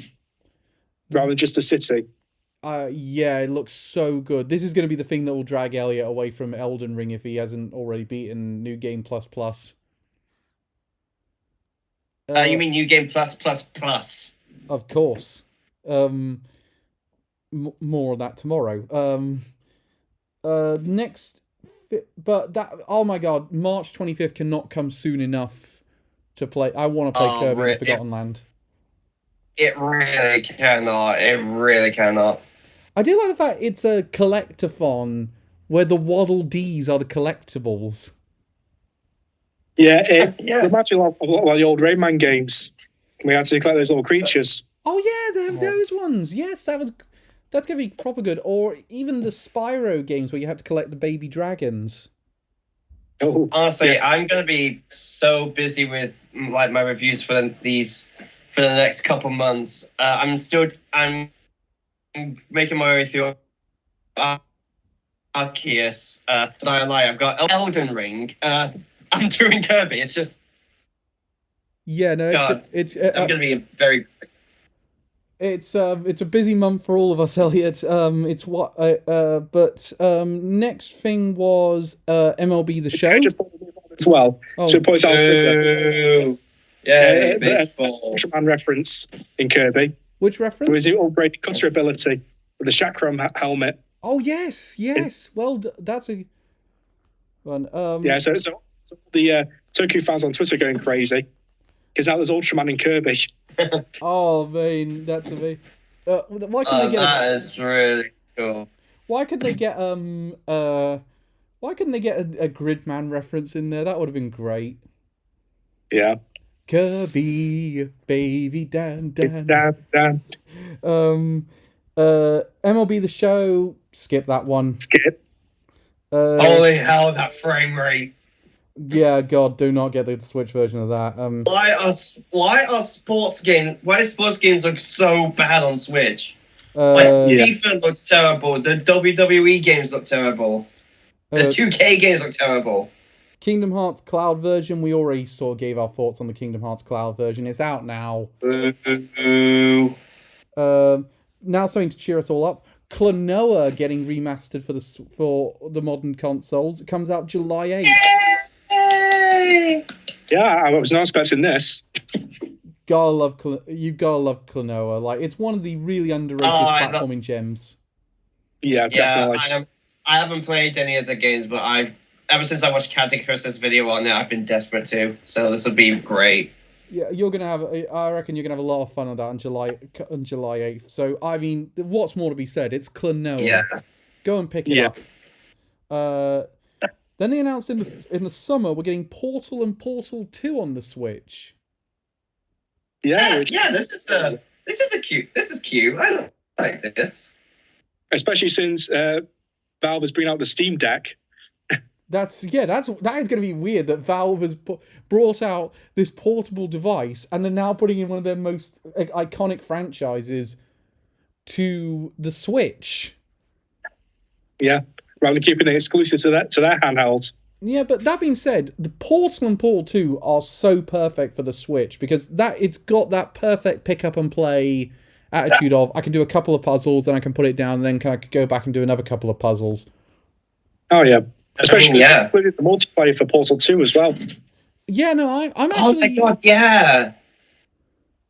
rather than just a city. Yeah, it looks so good. This is going to be the thing that will drag Elliot away from Elden Ring if he hasn't already beaten New Game Plus Plus. You mean New Game Plus Plus Plus? Of course. More on that tomorrow. But that, oh my god, March 25th cannot come soon enough to play. I want to play Kirby and the Forgotten Land. It really cannot. It really cannot. I do like the fact it's a collectathon where the Waddle Dees are the collectibles. Yeah, it reminds me of a lot of the old Rayman games. We had to collect those little creatures. Oh yeah, those ones. Yes, that That's gonna be proper good. Or even the Spyro games where you have to collect the baby dragons. Oh, Honestly, I'm gonna be so busy with like my reviews for the next couple months. I'm making my way through Arceus. I've got Elden Ring. I'm doing Kirby. It's just Yeah, no, God. I'm gonna be very. It's a busy month for all of us, Elliot. Next thing was MLB The Show. Just as well. So it points out yeah, baseball. Ultraman reference in Kirby. Which reference? It was the upgraded cutter ability with the chakram helmet. Oh yes. Well, that's a one. Yeah, so the Tokyo fans on Twitter are going crazy because that was Ultraman in Kirby. Oh man, that's amazing. Why couldn't they get? That is really cool. Why couldn't they get Why couldn't they get a Gridman reference in there? That would have been great. Yeah. Kirby, baby, Dan. Dan. MLB The Show. Skip that one. Skip. Holy hell, that frame rate. Yeah, God, do not get the Switch version of that. Why sports games look so bad on Switch? FIFA looks terrible. The WWE games look terrible. The 2K games look terrible. Kingdom Hearts Cloud version, we already gave our thoughts on the Kingdom Hearts Cloud version. It's out now. Now something to cheer us all up. Klonoa getting remastered for the modern consoles. It comes out July 8th. Yeah, I was not expecting this. You gotta love Klonoa. Like, it's one of the really underrated platforming gems. Yeah, definitely. I haven't played any of the games, but ever since I watched Candy Crush's video on it, I've been desperate to. So this would be great. Yeah, I reckon you're gonna have a lot of fun with that on July 8th. So I mean, what's more to be said? It's Klonoa. Yeah. Go and pick it up. Then they announced in the summer we're getting Portal and Portal 2 on the Switch. Yeah. This is cute. I like this. Especially since Valve has bring out the Steam Deck. That is going to be weird that Valve has brought out this portable device and they're now putting in one of their most iconic franchises to the Switch. Yeah. Rather than keeping it exclusive to their handhelds. Yeah, but that being said, the Portal and Portal 2 are so perfect for the Switch because it's got that perfect pick up and play attitude of I can do a couple of puzzles and I can put it down and then I could go back and do another couple of puzzles. Oh yeah. Especially with the multiplayer for Portal 2 as well. Yeah, no, I'm actually... Oh my God, yeah!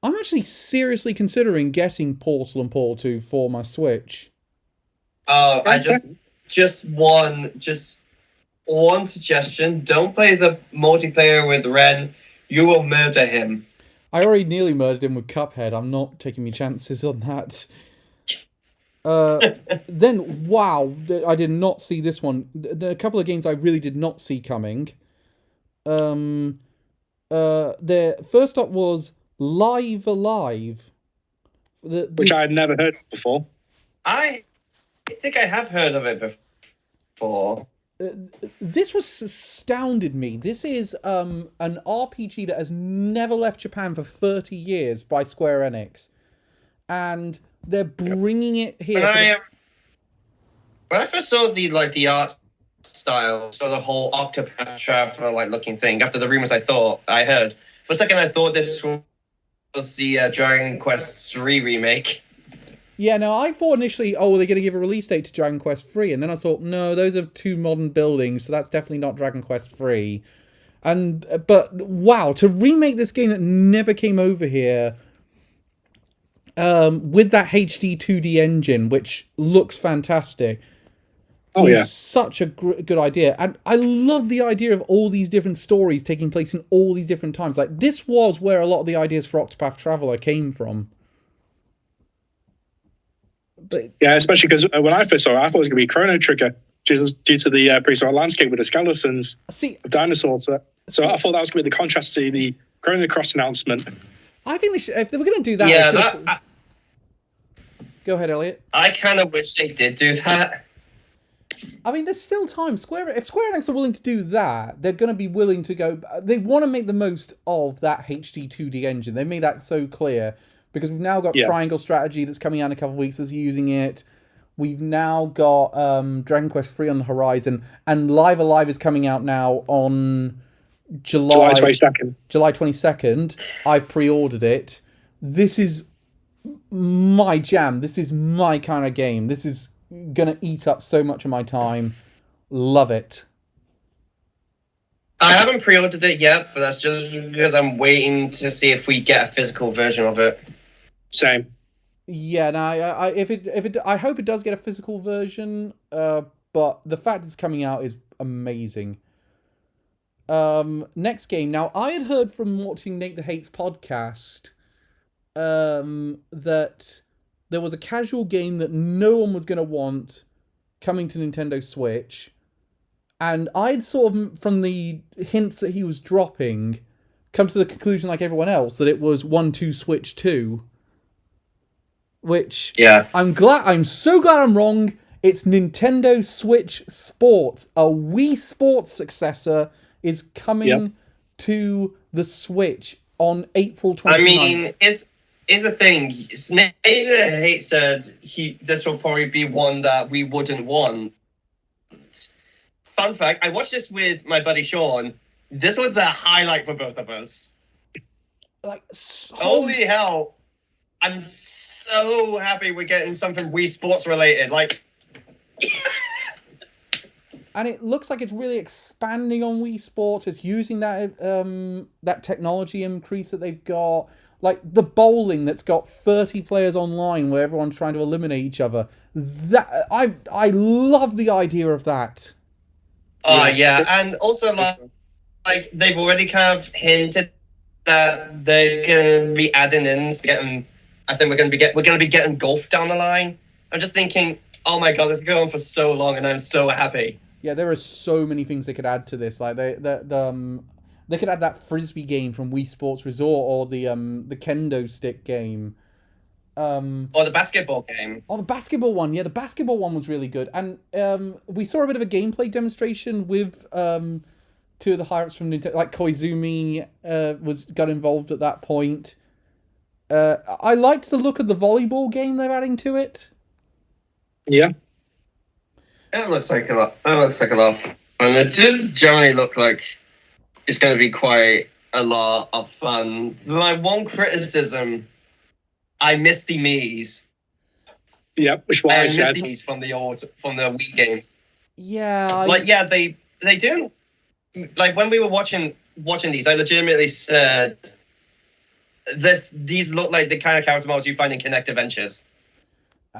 I'm actually seriously considering getting Portal and Portal 2 for my Switch. Oh, Just one suggestion. Don't play the multiplayer with Ren. You will murder him. I already nearly murdered him with Cuphead. I'm not taking any chances on that. Then, wow, I did not see this one. A couple of games I really did not see coming. First up was Live Alive. Which I had never heard of before. I think I have heard of it before. This was astounded me. This is an RPG that has never left Japan for 30 years by Square Enix. And they're bringing it here. When I first saw the art style, so the whole Octopath Traveler looking thing, after the rumors I heard, for a second I thought this was the Dragon Quest III remake. Yeah, no, I thought initially, they're going to give a release date to Dragon Quest III, and then I thought, no, those are two modern buildings, so that's definitely not Dragon Quest III. But wow, to remake this game that never came over here, with that HD 2D engine, which looks fantastic, is such a good idea. And I love the idea of all these different stories taking place in all these different times. Like, this was where a lot of the ideas for Octopath Traveler came from. But, yeah, especially because when I first saw it, I thought it was going to be Chrono Trigger due to the prehistoric landscape with the skeletons of dinosaurs. So I thought that was going to be the contrast to the Chrono Cross announcement. I think if they were going to do that... Go ahead, Elliot. I kind of wish they did do that. I mean, there's still time. If Square Enix are willing to do that, they're going to be willing to go. They want to make the most of that HD 2D engine. They made that so clear because we've now got Triangle Strategy that's coming out in a couple of weeks as using it. We've now got Dragon Quest III on the horizon, and Live Alive is coming out now on July 22nd. July 22nd. I've pre-ordered it. This is my jam. This is my kind of game. This is gonna eat up so much of my time. Love it. I haven't pre-ordered it yet, but that's just because I'm waiting to see if we get a physical version of it. Same. Yeah, no, I hope it does get a physical version. But the fact it's coming out is amazing. Next game. Now, I had heard from watching Nate the Hate's podcast, that there was a casual game that no one was going to want coming to Nintendo Switch. And I'd sort of, from the hints that he was dropping, come to the conclusion, like everyone else, that it was 1-2 Switch 2. Which, I'm so glad I'm wrong. It's Nintendo Switch Sports. A Wii Sports successor is coming to the Switch on April 29th. I mean, Here's the thing. Nate the Hate said this will probably be one that we wouldn't want. Fun fact, I watched this with my buddy Sean. This was a highlight for both of us. Like, holy hell. I'm so happy we're getting something Wii Sports related. Like, and it looks like it's really expanding on Wii Sports. It's using that that technology increase that they've got. Like the bowling that's got 30 players online where everyone's trying to eliminate each other. That I love the idea of that. Yeah, and also like they've already kind of hinted that they're gonna be adding in getting. I think we're gonna be getting golf down the line. I'm just thinking, oh my god, this is going on for so long, and I'm so happy. Yeah, there are so many things they could add to this. Like they could add that frisbee game from Wii Sports Resort, or the kendo stick game, or the basketball game. Oh, the basketball one. Yeah, the basketball one was really good. And we saw a bit of a gameplay demonstration with two of the higher ups from Nintendo, like Koizumi got involved at that point. I liked the look of the volleyball game they're adding to it. Yeah. It looks like a lot. And it does generally look like it's going to be quite a lot of fun. My one criticism, I missed the Mii's. Yeah, which one I missed said. the Mii's from the Wii games. Yeah. They do. Like when we were watching these, I legitimately said, these look like the kind of character models you find in Kinect Adventures.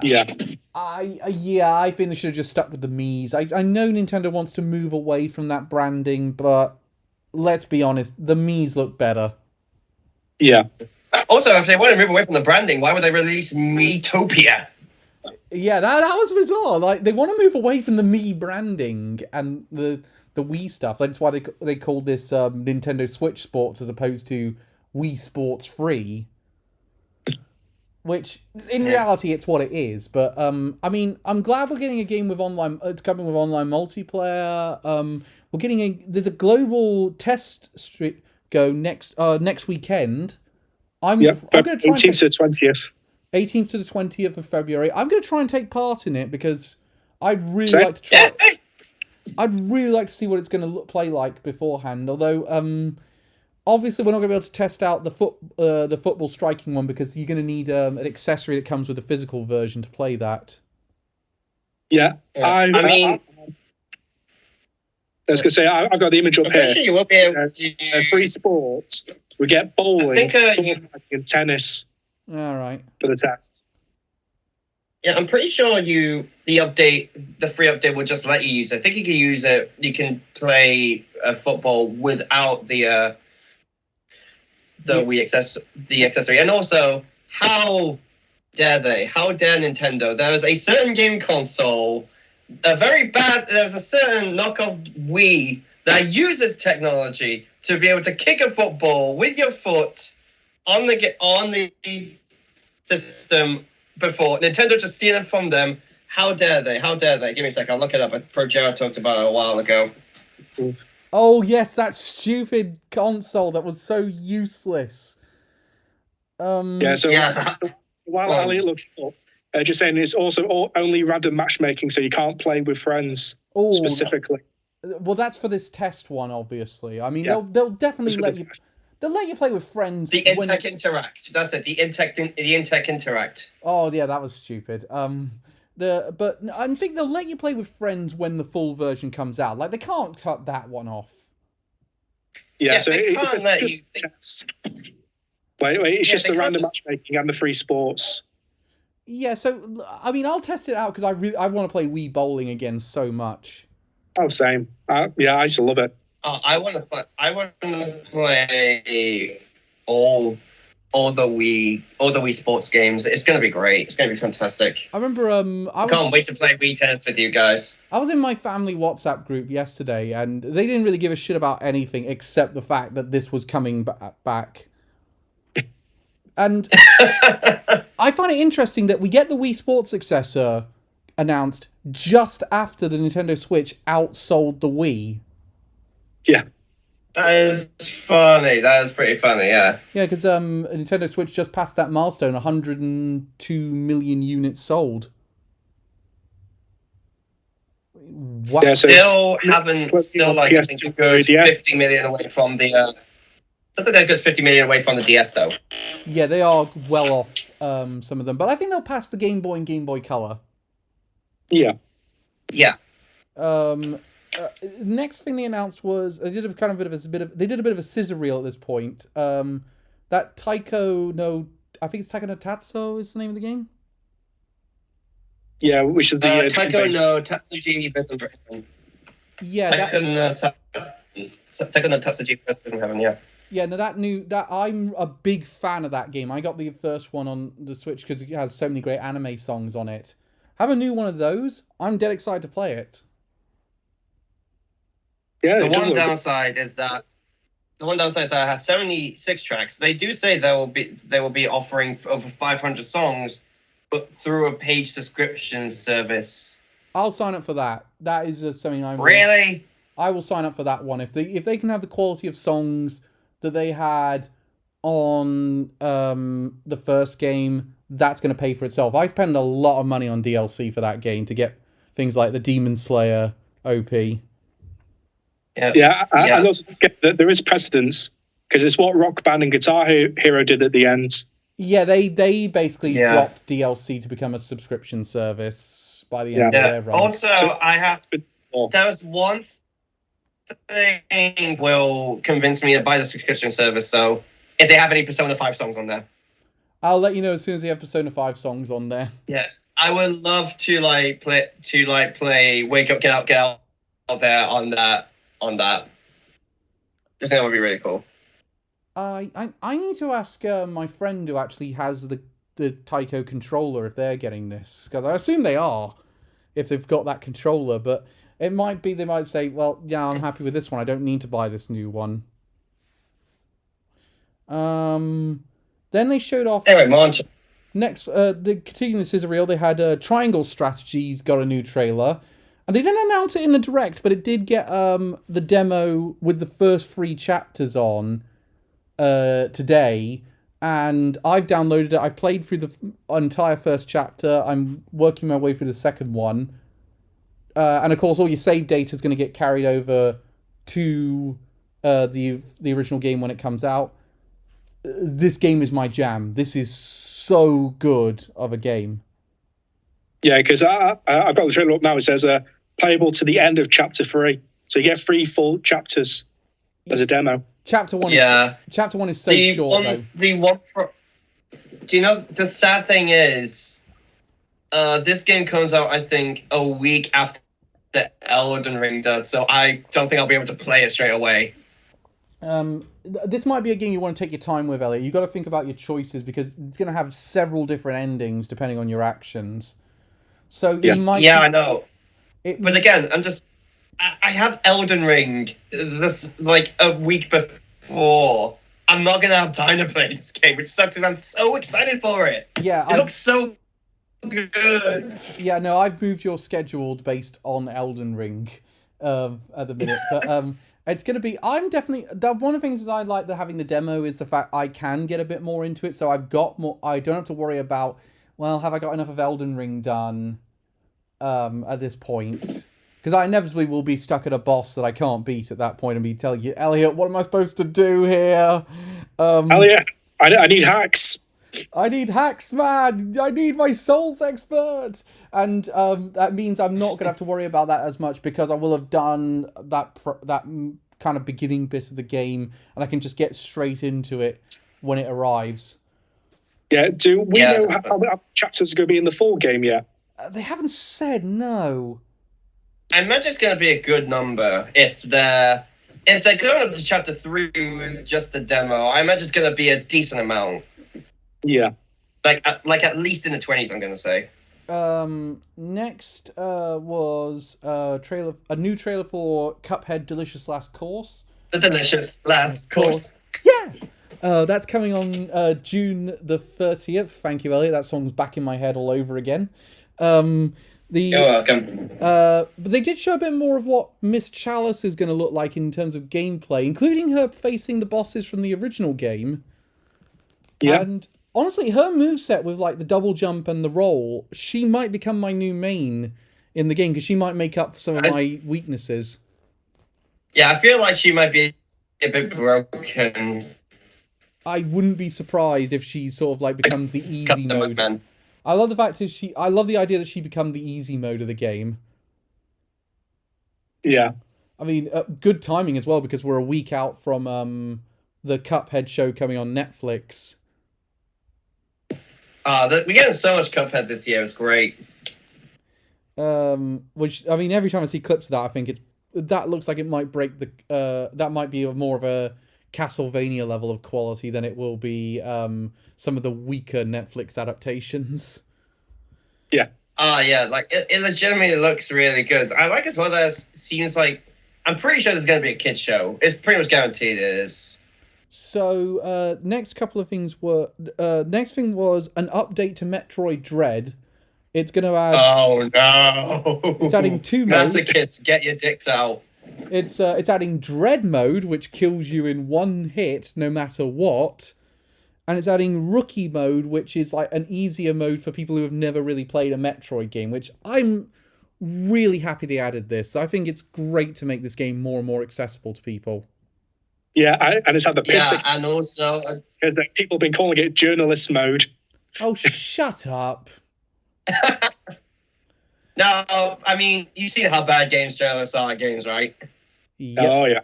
Yeah. I think they should have just stuck with the Mii's. I know Nintendo wants to move away from that branding, but let's be honest, the Mii's look better. Yeah. Also, if they want to move away from the branding, why would they release Miitopia? Yeah, that was bizarre. Like, they want to move away from the Mii branding and the Wii stuff. That's why they called this Nintendo Switch Sports as opposed to Wii Sports Free. Which, in reality, it's what it is. But, I mean, I'm glad we're getting a game with online... It's coming with online multiplayer. We're getting there's a global test street go next weekend. I'm going to try 18th to the 20th. 18th to the 20th of February. I'm going to try and take part in it because I'd really like to try. Yes. I'd really like to see what it's going to play like beforehand. Although, obviously, we're not going to be able to test out the football striking one because you're going to need an accessory that comes with a physical version to play that. Yeah. I mean, I was going to say, I've got the image up here. Sure you will be able to... Free sports. We get bowling, and tennis. All right. For the test. Yeah, I'm pretty sure the free update will just let you use it. I think you can use it. You can play football without the Wii accessory. And also, how dare they? How dare Nintendo? There was a certain game console, there's a certain knockoff Wii that uses technology to be able to kick a football with your foot on the system before. Nintendo just stealing from them. How dare they? How dare they? Give me a sec. I'll look it up. Projero talked about it a while ago. Oh yes, that stupid console that was so useless. Yeah. So while Elliot looks up, just saying it's also only random matchmaking, so you can't play with friends specifically. Well, that's for this test one, obviously. I mean, they'll definitely let you. They'll let you play with friends. The Intech Interact. That's it. The Intech Interact. Oh yeah, that was stupid. But I think they'll let you play with friends when the full version comes out. Like they can't cut that one off. Yeah, so they can't let you. Test. Wait, it's just the random matchmaking and the free sports. Yeah, so I mean, I'll test it out because I want to play Wii Bowling again so much. Oh, same. Yeah, I used to love it. Oh, I want to play all the Wii Sports games. It's gonna be great. It's gonna be fantastic. I remember I can't wait to play Wii Tennis with you guys. I was in my family WhatsApp group yesterday, and they didn't really give a shit about anything except the fact that this was coming back. And I find it interesting that we get the Wii Sports successor announced just after the Nintendo Switch outsold the Wii. Yeah. That is funny. That is pretty funny, yeah. Yeah, because Nintendo Switch just passed that milestone, 102 million units sold. What? Yeah, so still like I think a good 50 million away from the. I think they're a good 50 million away from the DS though. Yeah, they are well off. Some of them, but I think they'll pass the Game Boy and Game Boy Color. Yeah. Yeah. Next thing they announced was they did a bit of a scissor reel at this point. That Taiko no Tatsu is the name of the game. Yeah, which is the Taiko no Tatsuji Rhythm. Yeah, Taiko no Tatsuji Rhythm Heaven. Yeah. Yeah, no, I'm a big fan of that game. I got the first one on the Switch because it has so many great anime songs on it. Have a new one of those. I'm dead excited to play it. Yeah, the one downside is that it has 76 tracks. They do say they will be offering over 500 songs, but through a paid subscription service. I'll sign up for that. That is something I will sign up for that one if they can have the quality of songs that they had on the first game. That's going to pay for itself. I spend a lot of money on DLC for that game to get things like the Demon Slayer OP. Yeah, I also forget that there is precedence because it's what Rock Band and Guitar Hero did at the end. Yeah, they basically dropped DLC to become a subscription service by the end of their run. Also, there was one thing will convince me to buy the subscription service. So if they have any Persona 5 songs on there, I'll let you know as soon as they have Persona 5 songs on there. Yeah, I would love to play Wake Up, Get Out there on that. I think that would be really cool. I need to ask my friend who actually has the Taiko controller if they're getting this, because I assume they are if they've got that controller, but it might be they might say, well, yeah, I'm happy with this one. I don't need to buy this new one. Then they showed off... Anyway, Monch. Next, continuing the scissor reel, they had Triangle Strategies got a new trailer. And they didn't announce it in the Direct, but it did get the demo with the first 3 chapters on today. And I've downloaded it. I've played through the entire first chapter. I'm working my way through the second one. And of course, all your save data is going to get carried over to the original game when it comes out. This game is my jam. This is so good of a game. Yeah, because I've got the trailer up now. It says playable to the end of chapter 3. So you get 3 full chapters as a demo. Chapter 1 is so short, though. Do you know, the sad thing is, this game comes out, I think, a week after the Elden Ring does, so I don't think I'll be able to play it straight away. This might be a game you want to take your time with, Elliot. You've got to think about your choices, because it's going to have several different endings depending on your actions. So you might... Yeah, I know. But again, I have Elden Ring this like a week before. I'm not going to have time to play this game, which sucks because I'm so excited for it. Yeah, it looks so good. Yeah, no, I've moved your schedule based on Elden Ring at the minute. But it's going to be... I'm definitely... One of the things that I like having the demo is the fact I can get a bit more into it. So I've got more... I don't have to worry about, well, have I got enough of Elden Ring done at this point? Because I inevitably will be stuck at a boss that I can't beat at that point and be telling you, Elliot, what am I supposed to do here? Elliot, I need hacks. I need hacks, man. I need my Souls expert. And that means I'm not going to have to worry about that as much because I will have done that kind of beginning bit of the game and I can just get straight into it when it arrives. Yeah, do we know how many chapters are going to be in the full game yet? They haven't said, no. I imagine it's going to be a good number if they're going up to chapter 3 with just the demo. I imagine it's going to be a decent amount. Yeah, like at least in the 20s. I'm going to say. Next was a new trailer for Cuphead Delicious Last Course. The Delicious Last Course. Yeah. That's coming on June the 30th. Thank you, Elliot. That song's back in my head all over again. You're welcome. But they did show a bit more of what Miss Chalice is going to look like in terms of gameplay, including her facing the bosses from the original game. Yeah. And honestly, her moveset with like the double jump and the roll, she might become my new main in the game because she might make up for some of my weaknesses. Yeah, I feel like she might be a bit broken. I wouldn't be surprised if she sort of like becomes the easy mode. I love the fact that I love the idea that she become the easy mode of the game. Yeah. I mean, good timing as well because we're a week out from the Cuphead show coming on Netflix. We're getting so much Cuphead this year. It's great. Which I mean, every time I see clips of that, I think that looks like it might break the. That might be more of a Castlevania level of quality than it will be some of the weaker Netflix adaptations. Yeah. Yeah, like it legitimately looks really good. I like as well that it seems like I'm pretty sure there's going to be a kids show. It's pretty much guaranteed it is. So next couple of things were next thing was an update to Metroid Dread. It's going to add. Oh no! It's adding 2 modes. Masochists, get your dicks out. It's adding Dread mode, which kills you in one hit, no matter what, and it's adding Rookie mode, which is like an easier mode for people who have never really played a Metroid game. Which I'm really happy they added this. I think it's great to make this game more and more accessible to people. Yeah, and it's had the piss. Yeah, and also because people have been calling it journalist mode. Oh, shut up. No, I mean, you've seen how bad games journalists are at games, right? Yep. Oh, yeah.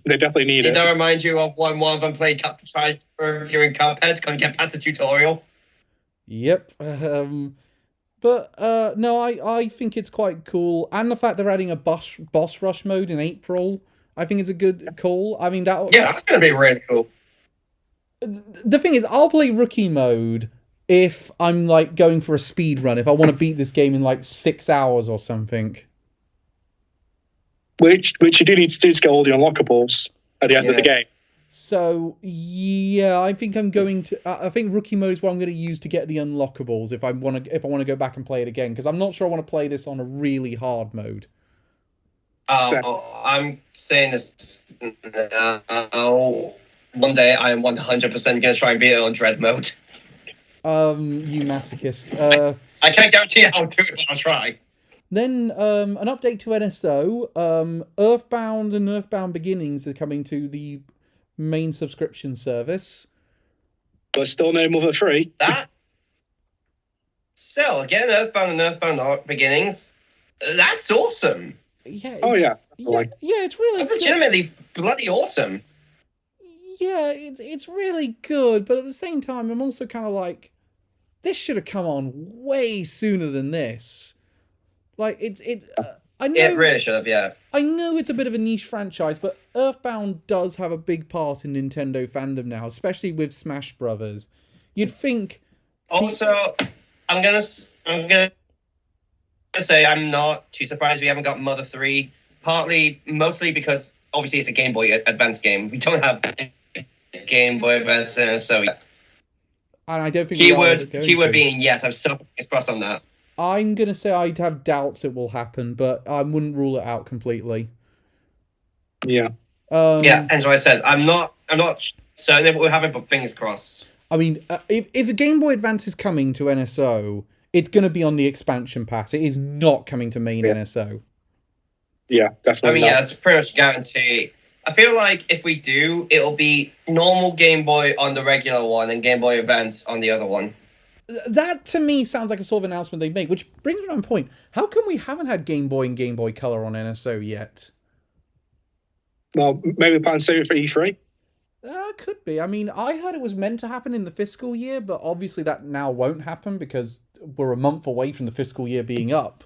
They definitely need it. Did that remind you of when one of them tried reviewing Cuphead, couldn't get past the tutorial? Yep. But no, I think it's quite cool. And the fact they're adding a boss rush mode in April, I think is a good call. I mean, that's going to be really cool. The thing is, I'll play Rookie mode if I'm like going for a speed run, if I want to beat this game in like 6 hours or something. Which you do need to do to get all the unlockables at the end of the game. So yeah, I think I'm going to. I think Rookie mode is what I'm going to use to get the unlockables if I want to go back and play it again, because I'm not sure I want to play this on a really hard mode. I'm saying this one day I am 100% going to try and beat it on Dread mode. You masochist. I can't guarantee how I'll do it, but I'll try. Then an update to NSO. Earthbound and Earthbound Beginnings are coming to the main subscription service. But still no Mother 3. That? Still, again, Earthbound and Earthbound Beginnings. That's awesome. Yeah. Yeah, it's really That's legitimately bloody awesome. Yeah, it's really good, but at the same time, I'm also kind of like, this should have come on way sooner than this. Like, I know It really should have, yeah. I know it's a bit of a niche franchise, but Earthbound does have a big part in Nintendo fandom now, especially with Smash Brothers. You'd think. Also, I'm gonna say I'm not too surprised we haven't got Mother 3. Mostly because obviously it's a Game Boy Advance game. We don't have Game Boy Advance in it, so And I don't think we are going keyword to. being yet. I'm still crossed on that. I'm going to say I'd have doubts it will happen, but I wouldn't rule it out completely. Yeah. Yeah, and so I said, I'm not certain it will happen, but fingers crossed. I mean, if a Game Boy Advance is coming to NSO, it's going to be on the expansion pass. It is not coming to main NSO. Yeah, definitely. I mean, yeah, that's pretty much guaranteed. I feel like if we do, it'll be normal Game Boy on the regular one and Game Boy Advance on the other one. That, to me, sounds like a sort of announcement they make, which brings me to my point. How come we haven't had Game Boy and Game Boy Color on NSO yet? Well, maybe the plan save it for E3? Could be. I mean, I heard it was meant to happen in the fiscal year, but obviously that now won't happen because we're a month away from the fiscal year being up.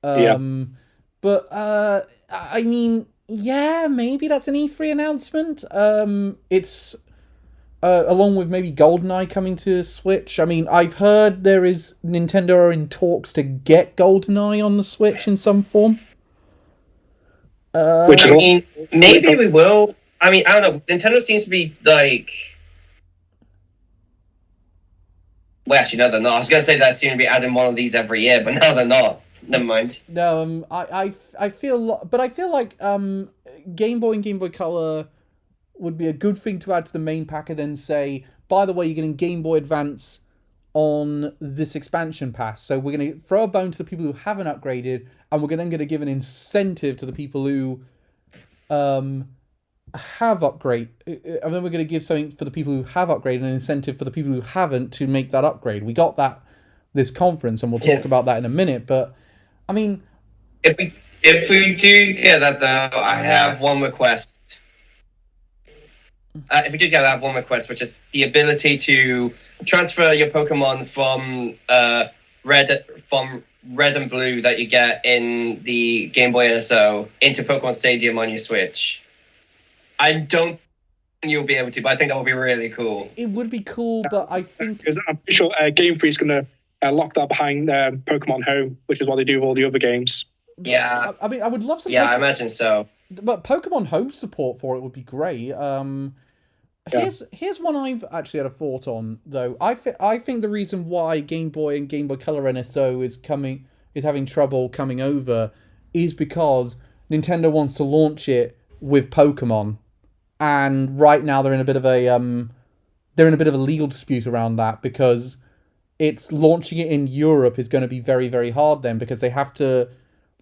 But, I mean, yeah, maybe that's an E3 announcement. It's... along with maybe GoldenEye coming to Switch. I mean, I've heard Nintendo are in talks to get GoldenEye on the Switch in some form. Which I mean, maybe we will. I mean, I don't know. Nintendo seems to be like... Well, actually, no, they're not. I was going to say that seem to be adding one of these every year, but no, they're not. Never mind. No, I feel... But I feel like Game Boy and Game Boy Color would be a good thing to add to the main pack and then say, by the way, you're getting Game Boy Advance on this expansion pass. So we're going to throw a bone to the people who haven't upgraded, and we're then going to give an incentive to the people who have upgraded. And then we're going to give something for the people who have upgraded and an incentive for the people who haven't to make that upgrade. We got that this conference, and we'll talk about that in a minute. But, I mean... If we do get that, though, I have one request. If we do get that, one request, which is the ability to transfer your Pokemon from red and blue that you get in the Game Boy NSO into Pokemon Stadium on your Switch. I don't think you'll be able to, but I think that would be really cool. It would be cool, but I think... Because I'm pretty sure Game Freak's going to lock that behind Pokemon Home, which is what they do with all the other games. Yeah. I mean, I would love some... Yeah, I imagine so. But Pokemon Home support for it would be great. Here's one I've actually had a thought on, though. I think the reason why Game Boy and Game Boy Color NSO is having trouble coming over is because Nintendo wants to launch it with Pokemon, and right now they're in a bit of a legal dispute around that because it's launching it in Europe is going to be very, very hard then because they have to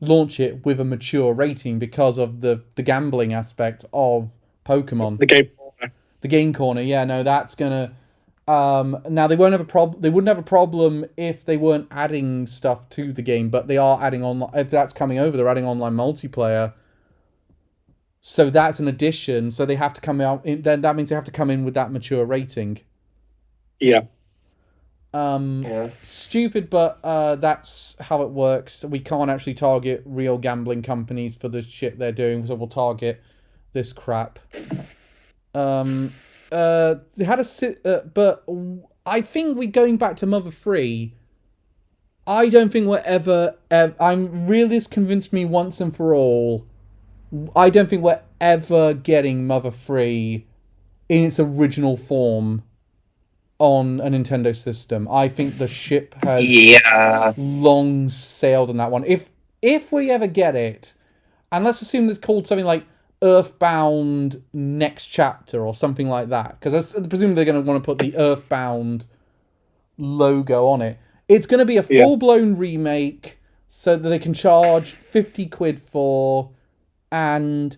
launch it with a mature rating because of the gambling aspect of Pokemon. The game corner, yeah, no, that's gonna. Now they won't have a problem. They wouldn't have a problem if they weren't adding stuff to the game, but they are adding online. If that's coming over, they're adding online multiplayer. So that's an addition. So they have to come out. Then that means they have to come in with that mature rating. Yeah. Stupid, but that's how it works. We can't actually target real gambling companies for the shit they're doing, so we'll target this crap. They had but I think we're going back to Mother 3. I don't think we're ever I'm really convinced me once and for all. I don't think we're ever getting Mother 3 in its original form on a Nintendo system. I think the ship has long sailed on that one. If we ever get it, and let's assume it's called something like Earthbound Next Chapter or something like that, because I presume they're going to want to put the Earthbound logo on it. It's going to be a full-blown remake so that they can charge 50 quid for and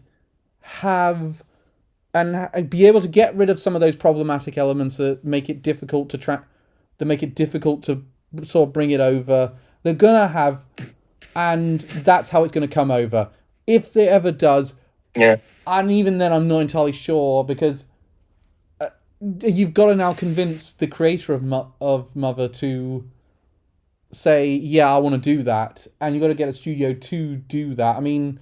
be able to get rid of some of those problematic elements that make it difficult to sort of bring it over. They're going to have, and that's how it's going to come over. If it ever does. Yeah. And even then, I'm not entirely sure, because you've got to now convince the creator of Mother to say, yeah, I want to do that. And you've got to get a studio to do that. I mean,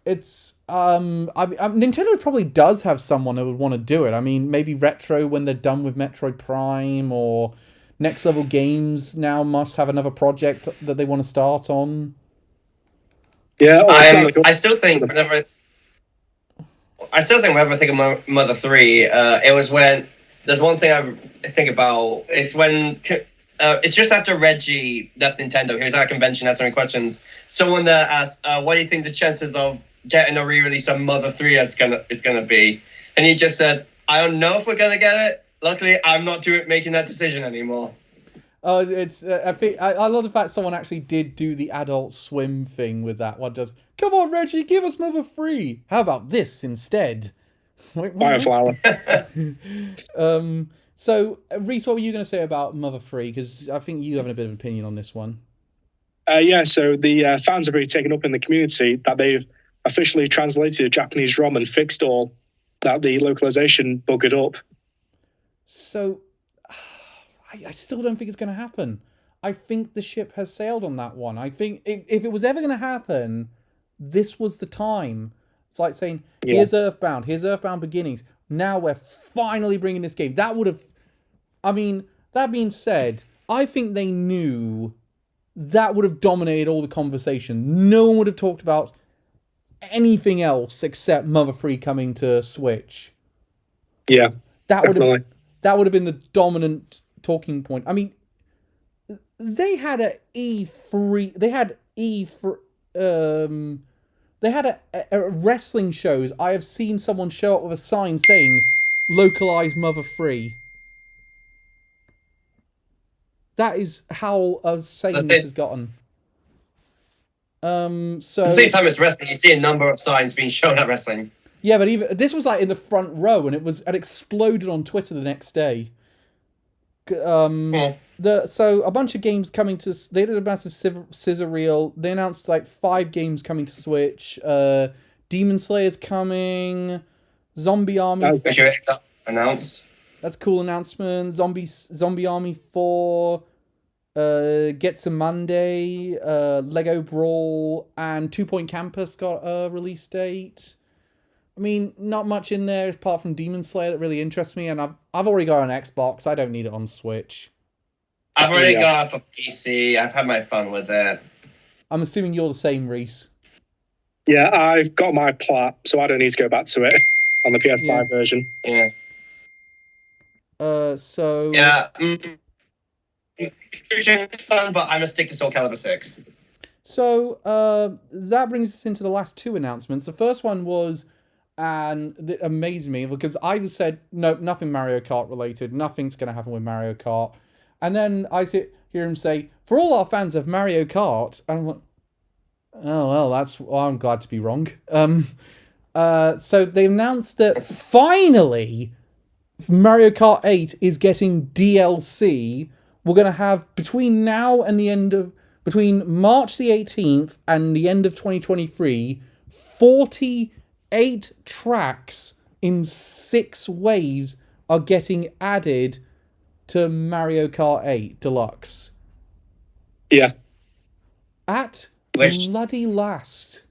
it's... Nintendo probably does have someone who would want to do it. I mean, maybe Retro when they're done with Metroid Prime, or Next Level Games now must have another project that they want to start on. Yeah, I still think whenever I think of Mother 3, it was when there's one thing I think about. It's when it's just after Reggie left Nintendo. He was at a convention answering questions. Someone there asked, "What do you think the chances of getting a re-release of Mother 3 is gonna be?" And he just said, "I don't know if we're gonna get it. Luckily, I'm not making that decision anymore." Oh, it's I think I love the fact someone actually did do the Adult Swim thing with that one. Just come on, Reggie, give us Mother 3. How about this instead? Fireflower. So, Reese, what were you going to say about Mother 3? Because I think you have a bit of an opinion on this one. Yeah, so the fans have really taken up in the community that they've officially translated a Japanese ROM and fixed all that the localization buggered up. So, I still don't think it's going to happen. I think the ship has sailed on that one. I think if it was ever going to happen, this was the time. It's like saying, here's Earthbound Beginnings. Now we're finally bringing this game. That would have... I mean, that being said, I think they knew that would have dominated all the conversation. No one would have talked about anything else except Mother 3 coming to Switch. Yeah, definitely. That would have been the dominant talking point. I mean, they had a E3... They had a wrestling shows. I have seen someone show up with a sign saying, localized Mother 3. That is how sane this has gotten. So at the same time as wrestling, you see a number of signs being shown at wrestling. Yeah, but even this was like in the front row, and it exploded on Twitter the next day. So a bunch of games coming to... They did a massive scissor reel. They announced like 5 games coming to Switch. Demon Slayer's coming. Zombie Army... announced. That's a cool announcement. Zombie Army 4. Get Some Monday. Lego Brawl. And 2 Point Campus got a release date. I mean, not much in there apart from Demon Slayer that really interests me, and I've already got it on Xbox. I don't need it on Switch. I've already got it for PC. I've had my fun with it. I'm assuming you're the same, Reese. Yeah, I've got my plat, so I don't need to go back to it on the PS5 version. Yeah. So... Yeah. It's fun, but I'm going to stick to Soul Calibur 6. So, that brings us into the last 2 announcements. The first one was... And it amazed me because I said, no, nothing Mario Kart related. Nothing's going to happen with Mario Kart. And then I hear him say, for all our fans of Mario Kart, and I'm like, oh, well, I'm glad to be wrong. So they announced that finally Mario Kart 8 is getting DLC. We're going to have between March the 18th and the end of 2023, 48 tracks in 6 waves are getting added to Mario Kart 8 Deluxe. Yeah. At bloody last.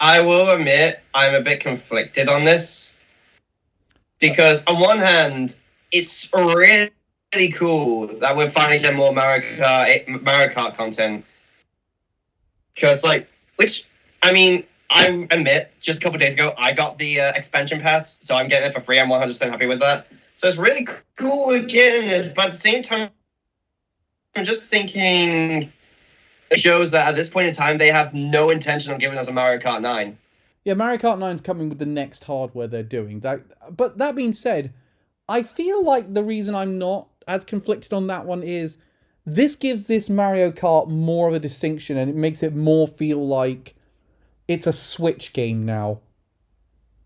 I will admit, I'm a bit conflicted on this. Because on one hand, it's really cool that we're finally getting more Mario Kart content. Because, I admit, just a couple of days ago, I got the expansion pass, so I'm getting it for free. I'm 100% happy with that. So it's really cool we're getting this, but at the same time, I'm just thinking it shows that at this point in time, they have no intention of giving us a Mario Kart 9. Yeah, Mario Kart 9 is coming with the next hardware they're doing. But that being said, I feel like the reason I'm not as conflicted on that one is this gives this Mario Kart more of a distinction, and it makes it more feel like it's a Switch game now.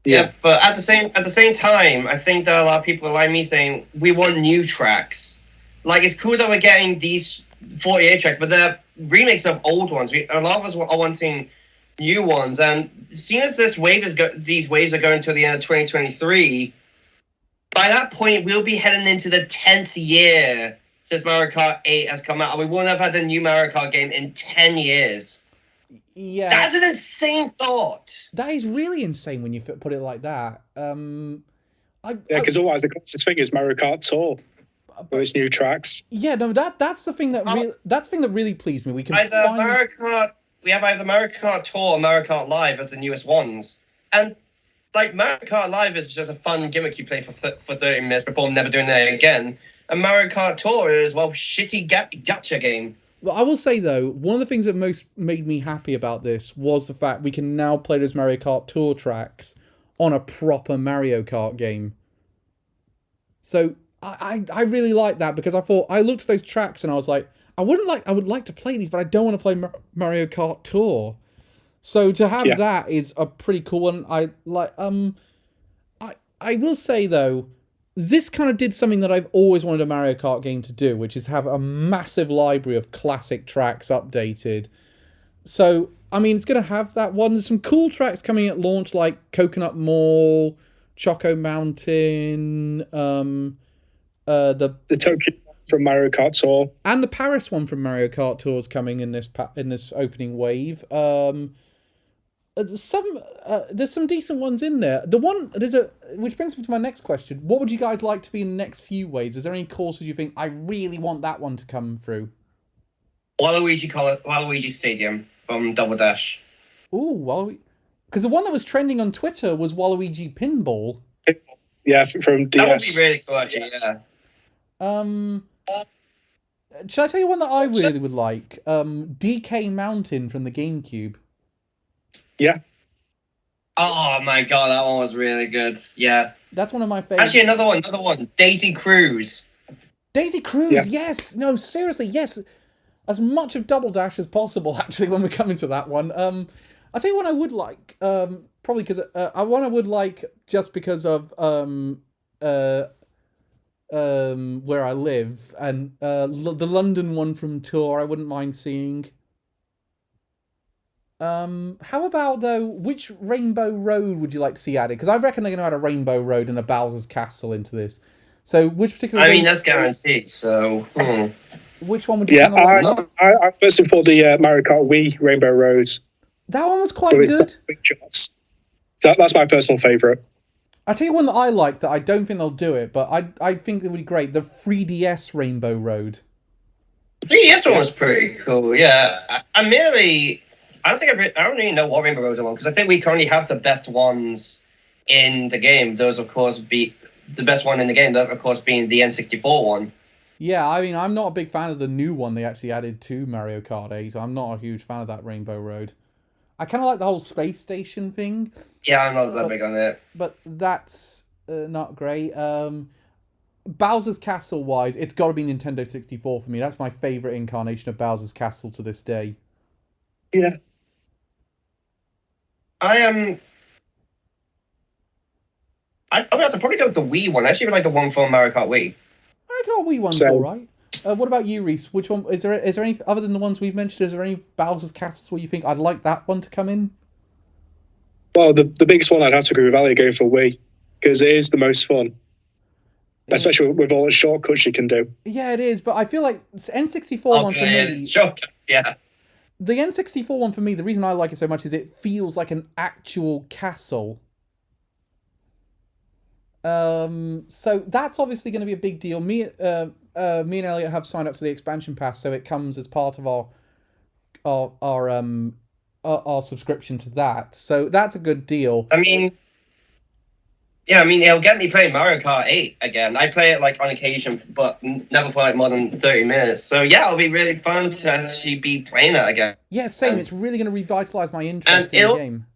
Yeah, but at the same time, I think there are a lot of people like me saying we want new tracks. Like, it's cool that we're getting these 48 tracks, but they're remakes of old ones. A lot of us are wanting new ones, and seeing as these waves are going to the end of 2023, by that point we'll be heading into the 10th year since Mario Kart 8 has come out, and we won't have had a new Mario Kart game in 10 years. Yeah, that's an insane thought. That is really insane when you put it like that. Because otherwise the closest thing is Mario Kart Tour with its new tracks. Yeah, no, that's the thing that really pleased me. We can either Mario Kart Tour or Mario Kart Live as the newest ones, and like Mario Kart Live is just a fun gimmick you play for 30 minutes before never doing it again. And Mario Kart Tour is, well, shitty gacha game. Well, I will say, though, one of the things that most made me happy about this was the fact we can now play those Mario Kart Tour tracks on a proper Mario Kart game. So I really like that, because I looked at those tracks and I was like, I would like to play these, but I don't want to play Mario Kart Tour. So to have that is a pretty cool one. I will say, though, this kind of did something that I've always wanted a Mario Kart game to do, which is have a massive library of classic tracks updated. So, I mean, it's going to have that one. There's some cool tracks coming at launch, like Coconut Mall, Choco Mountain, the Tokyo from Mario Kart Tour, and the Paris one from Mario Kart Tour is coming in this opening wave. There's some decent ones in there. Which brings me to my next question. What would you guys like to be in the next few waves? Is there any courses you think I really want that one to come through? Waluigi Stadium from Double Dash. Ooh, because the one that was trending on Twitter was Waluigi Pinball. Yeah, from DS. That would be really cool, actually. Yeah. Should I tell you one that I really would like? DK Mountain from the GameCube. Yeah. Oh my god, that one was really good. Yeah. That's one of my favorites. Actually, another one. Daisy Cruise. Daisy Cruise, yes. No, seriously, yes. As much of Double Dash as possible, actually, when we come into that one. I'll tell you one I would like, probably because one I would like just because of where I live, and the London one from Tour I wouldn't mind seeing. How about, though, which Rainbow Road would you like to see added? Because I reckon they're going to add a Rainbow Road and a Bowser's Castle into this. So which particular... I mean, that's guaranteed, so... Which one would you... I'm personally for the Mario Kart Wii Rainbow Roads. That one was quite good. That's my personal favourite. I'll tell you one that I like that I don't think they'll do it, but I think it would be great. The 3DS Rainbow Road. The 3DS one was pretty cool, yeah. I don't really know what Rainbow Roads are on, because I think we currently have the best ones in the game. Those, of course, be the best one in the game. That, of course, being the N64 one. Yeah, I mean, I'm not a big fan of the new one they actually added to Mario Kart 8. I'm not a huge fan of that Rainbow Road. I kind of like the whole space station thing. Yeah, I'm not that big on it. But that's not great. Bowser's Castle-wise, it's got to be Nintendo 64 for me. That's my favourite incarnation of Bowser's Castle to this day. Yeah. I'd probably go with the Wii one. I actually like the one from Mario Kart Wii. Mario Kart Wii one's alright. What about you, Reese? Which one is there any other than the ones we've mentioned? Is there any Bowser's Castles where you think I'd like that one to come in? Well, the biggest one I'd have to agree with Ali going for Wii, because it is the most fun, especially with all the shortcuts you can do. Yeah, it is. But I feel like N64 one for me. Shortcuts, yeah. The N64 one for me, the reason I like it so much is it feels like an actual castle. So that's obviously going to be a big deal. Me and Elliot have signed up to the expansion pass, so it comes as part of our subscription to that. So that's a good deal. I mean, it'll get me playing Mario Kart 8 again. I play it like on occasion, but never for like more than 30 minutes. So yeah, it'll be really fun to actually be playing it again. Yeah, same. It's really going to revitalize my interest in the game.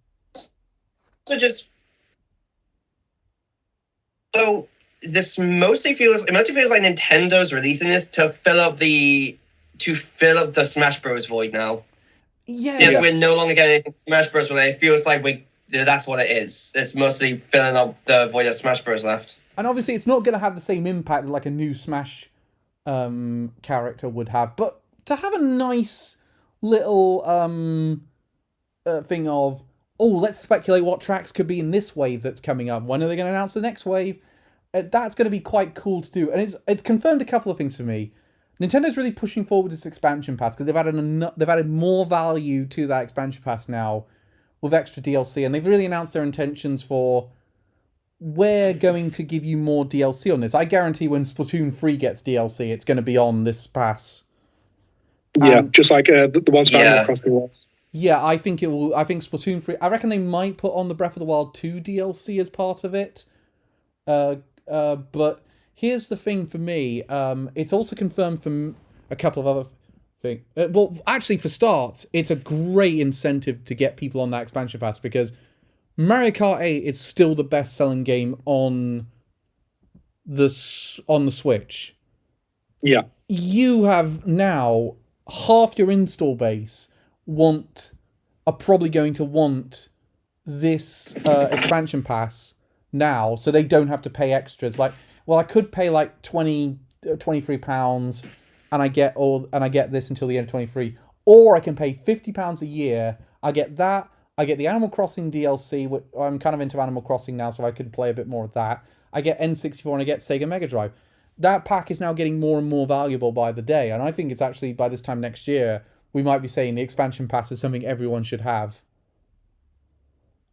So this mostly feels like Nintendo's releasing this to fill up the Smash Bros. Void now. Yeah. We're no longer getting anything Smash Bros. related. It feels like that's what it is. It's mostly filling up the void that Smash Bros. Left. And obviously, it's not going to have the same impact like a new Smash character would have. But to have a nice little thing of, let's speculate what tracks could be in this wave that's coming up. When are they going to announce the next wave? That's going to be quite cool to do. And it's confirmed a couple of things for me. Nintendo's really pushing forward this expansion pass because they've added more value to that expansion pass now with extra DLC, and they've really announced their intentions for we're going to give you more DLC on this. I guarantee when Splatoon 3 gets DLC, it's going to be on this pass. Yeah, just like the ones for Animal Crossing was. Yeah, I think it will. I think Splatoon 3. I reckon they might put on the Breath of the Wild 2 DLC as part of it. But here's the thing for me. It's also confirmed from a couple of other things. Well, actually, for starts, it's a great incentive to get people on that expansion pass because Mario Kart 8 is still the best-selling game on the Switch. Yeah. You have now half your install base are probably going to want this expansion pass now, so they don't have to pay extras. Like, well, I could pay like £23 and I get this until the end of 23, or I can pay £50 a year. I get that. I get the Animal Crossing DLC. Which I'm kind of into Animal Crossing now, so I could play a bit more of that. I get N64 and I get Sega Mega Drive. That pack is now getting more and more valuable by the day, and I think it's actually by this time next year we might be saying the expansion pass is something everyone should have.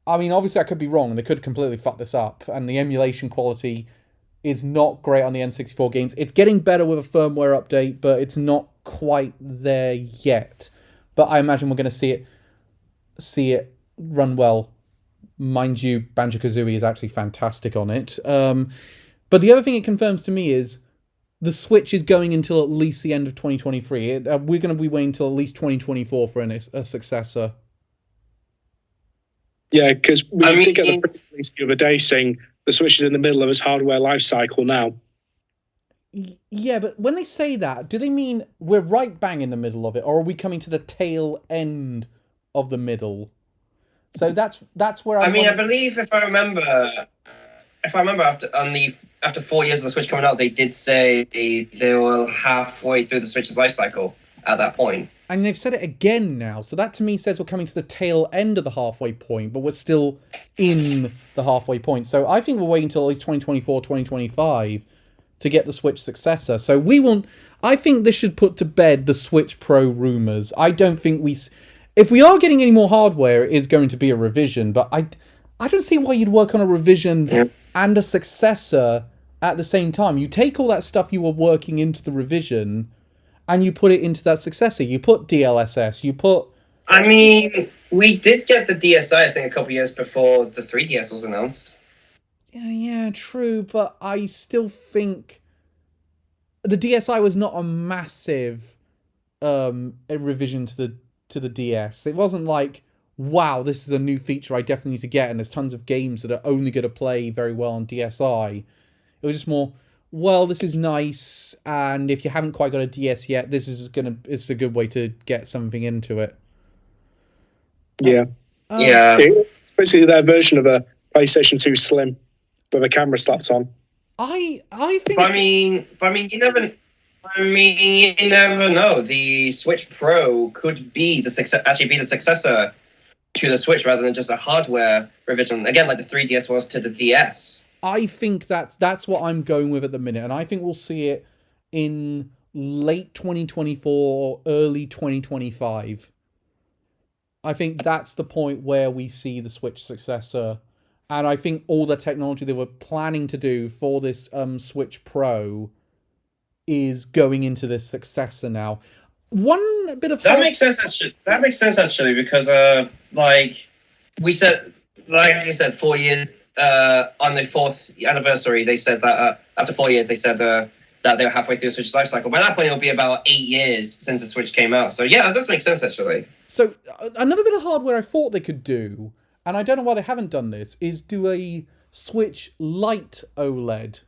I mean, obviously I could be wrong, and they could completely fuck this up, and the emulation quality is not great on the N64 games. It's getting better with a firmware update, but it's not quite there yet. But I imagine we're going to see it run well. Mind you, Banjo-Kazooie is actually fantastic on it. But the other thing it confirms to me is the Switch is going until at least the end of 2023. We're going to be waiting until at least 2024 for a successor. Yeah, because we did get the press release the other day saying the Switch is in the middle of its hardware life cycle now. Yeah, but when they say that, do they mean we're right bang in the middle of it, or are we coming to the tail end of the middle? So that's where I believe if I remember after 4 years of the Switch coming out, they did say they were halfway through the Switch's life cycle at that point. And they've said it again now. So that to me says we're coming to the tail end of the halfway point, but we're still in the halfway point. So I think we're waiting until at least 2024, 2025 to get the Switch successor. So I think this should put to bed the Switch Pro rumors. I don't think if we are getting any more hardware, it is going to be a revision, but I don't see why you'd work on a revision and a successor at the same time. You take all that stuff you were working into the revision and you put it into that successor. You put DLSS, I mean, we did get the DSi, I think, a couple of years before the 3DS was announced. Yeah, true, but I still think the DSi was not a massive a revision to the DS. It wasn't like, wow, this is a new feature I definitely need to get, and there's tons of games that are only going to play very well on DSi. It was just more, well, this is nice, and if you haven't quite got a DS yet, it's a good way to get something into it. Yeah. It's basically their version of a PlayStation 2 Slim with a camera slapped on. I think. I mean, you never know. The Switch Pro could be the successor to the Switch rather than just a hardware revision. Again, like the 3DS was to the DS. I think that's what I'm going with at the minute, and I think we'll see it in late 2024, early 2025. I think that's the point where we see the Switch successor, and I think all the technology they were planning to do for this Switch Pro is going into this successor now. One bit of that makes sense actually, because like you said, 4 years on the 4th anniversary, they said that after 4 years, they said that they were halfway through the Switch's life cycle. By that point, it'll be about 8 years since the Switch came out. So yeah, that does make sense actually. So another bit of hardware I thought they could do, and I don't know why they haven't done this, is do a Switch Lite OLED.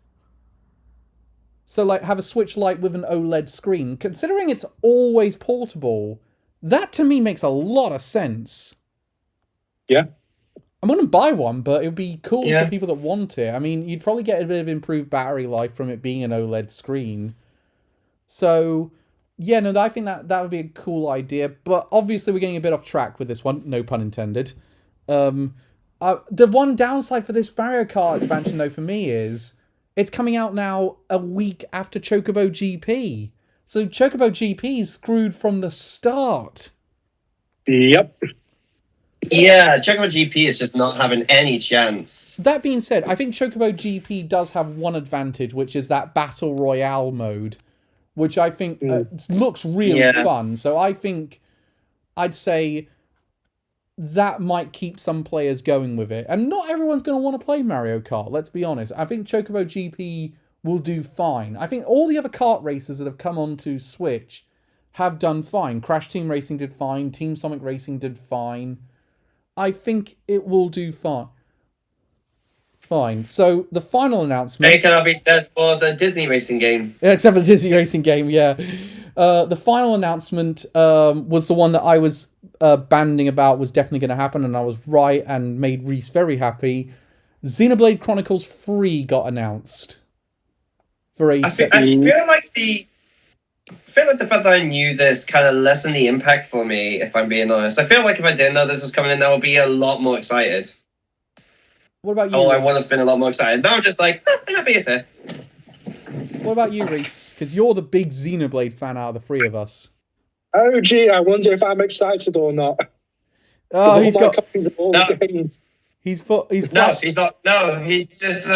So, like, have a Switch Lite with an OLED screen. Considering it's always portable, that to me makes a lot of sense. Yeah. I'm going to buy one, but it would be cool for people that want it. I mean, you'd probably get a bit of improved battery life from it being an OLED screen. So, yeah, no, I think that would be a cool idea. But obviously, we're getting a bit off track with this one. No pun intended. The one downside for this Mario Kart expansion, though, for me is it's coming out now a week after Chocobo GP. So Chocobo GP is screwed from the start. Yep. Yeah, Chocobo GP is just not having any chance. That being said, I think Chocobo GP does have one advantage, which is that Battle Royale mode, which I think looks really fun. So I think I'd say that might keep some players going with it. And not everyone's going to want to play Mario Kart, let's be honest. I think Chocobo GP will do fine. I think all the other kart races that have come onto Switch have done fine. Crash Team Racing did fine. Team Sonic Racing did fine. I think it will do fine. Fine. So the final announcement. It cannot be said for the Disney racing game. Except for the Disney racing game, yeah. The final announcement was the one that I was banding about was definitely going to happen, and I was right and made Reese very happy. Xenoblade Chronicles 3 got announced. For a I feel like the fact that I knew this kind of lessened the impact for me, if I'm being honest. I feel like if I didn't know this was coming in, I would be a lot more excited. What about you? Oh, I would have been a lot more excited. Now I'm just like, I'm happy it's there. What about you, Reese? Because you're the big Xenoblade fan out of the three of us. Oh, gee, I wonder if I'm excited or not. Oh, he's got copies of all the games. He's No, he's not. No, he's just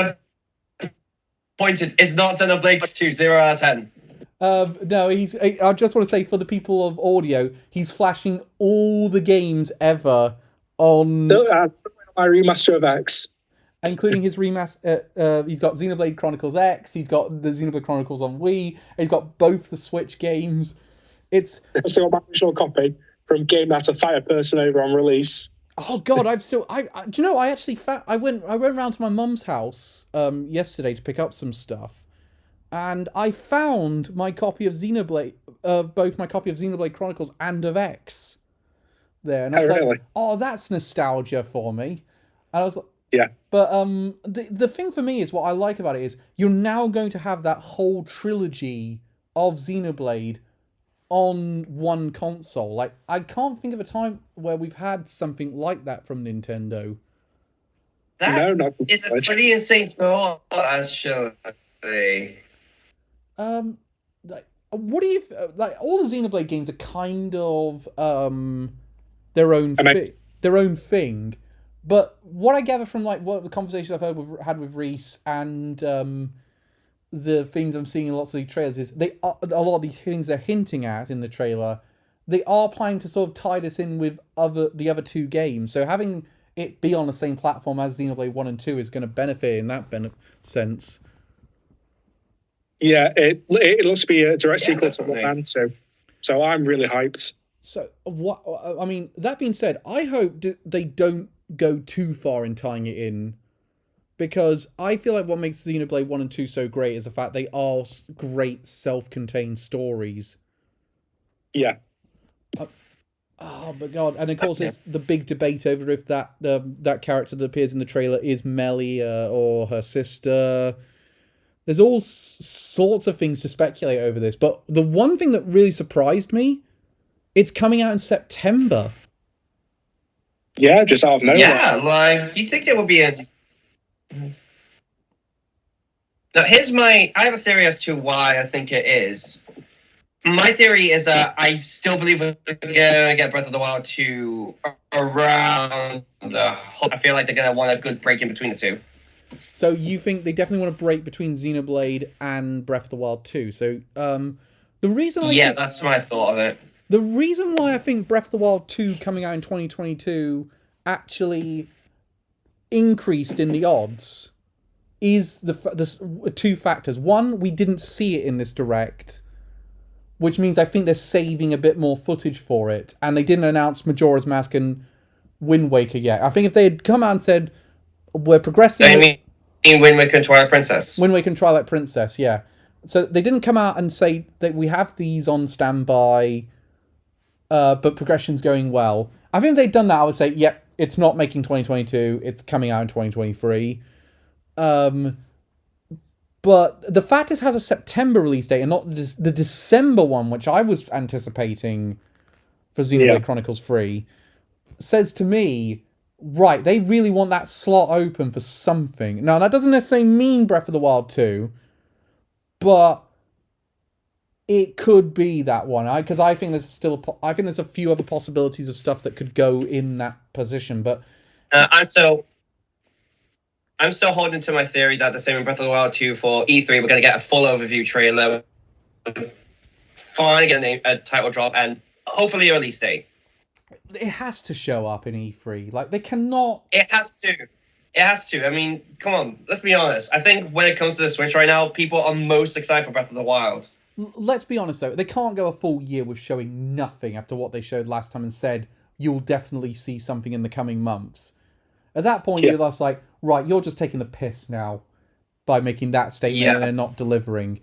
pointed. It's not Xenoblade 2, 0 out of 10. No, I just want to say for the people of audio, he's flashing all the games ever on. My remaster of X. Including his remaster, he's got Xenoblade Chronicles X, he's got the Xenoblade Chronicles on Wii, he's got both the Switch games. It's also my original copy from Game That to Fire Person over on release. Oh God, do you know? I actually I went round to my mum's house yesterday to pick up some stuff, and I found my copy of Xenoblade, both my copy of Xenoblade Chronicles and of X. There, and I was like, "Oh, that's nostalgia for me." And I was like, "Yeah." But the thing for me is what I like about it is you're now going to have that whole trilogy of Xenoblade on one console. Like, I can't think of a time where we've had something like that from Nintendo. That is a pretty insane thought, actually. Like, what do you like? All the Xenoblade games are kind of their own thing. But what I gather from like what the conversations I've had with Reese and the things I'm seeing in lots of the trailers is a lot of these things they're hinting at in the trailer. They are planning to sort of tie this in with the other two games. So having it be on the same platform as Xenoblade 1 and 2 is going to benefit in that sense. Yeah, it looks to be a direct sequel to 1 and 2. So I'm really hyped. So what? I mean, that being said, I hope they don't go too far in tying it in, because I feel like what makes Xenoblade 1 and 2 so great is the fact they are great self-contained stories. Yeah. Oh my God! And of course, there's the big debate over if that character that appears in the trailer is Melia or her sister. There's all sorts of things to speculate over this, but the one thing that really surprised me, it's coming out in September. Yeah, just out of nowhere. Yeah, like, you think it would be a... Now, I have a theory as to why I think it is. My theory is that I still believe we're going to get Breath of the Wild 2 around I feel like they're going to want a good break in between the two. So you think they definitely want to break between Xenoblade and Breath of the Wild 2. So the reason that's my thought of it. The reason why I think Breath of the Wild 2 coming out in 2022 actually increased in the odds is the two factors. One, we didn't see it in this direct, which means I think they're saving a bit more footage for it. And they didn't announce Majora's Mask and Wind Waker yet. I think if they had come out and said, we're progressing... I mean Wind Waker and Twilight Princess. Wind Waker and Twilight Princess, yeah. So they didn't come out and say that we have these on standby, but progression's going well. I think if they'd done that, I would say, yep, it's not making 2022, it's coming out in 2023. But the fact this has a September release date and not the December one, which I was anticipating for Xenoblade Chronicles 3, says to me, right, they really want that slot open for something. Now, that doesn't necessarily mean Breath of the Wild 2, but it could be that one. Because I think there's there's a few other possibilities of stuff that could go in that position. But I'm still holding to my theory that the same in Breath of the Wild 2 for E3, we're going to get a full overview trailer, finally get a title drop, and hopefully a release date. it has to show up in E3. Like, they cannot. It has to. It has to. I mean, come on. Let's be honest. I think when it comes to the Switch right now, people are most excited for Breath of the Wild. Let's be honest, though. They can't go a full year with showing nothing after what they showed last time and said, you'll definitely see something in the coming months. At that point, you're just like, right, you're just taking the piss now by making that statement and they're not delivering.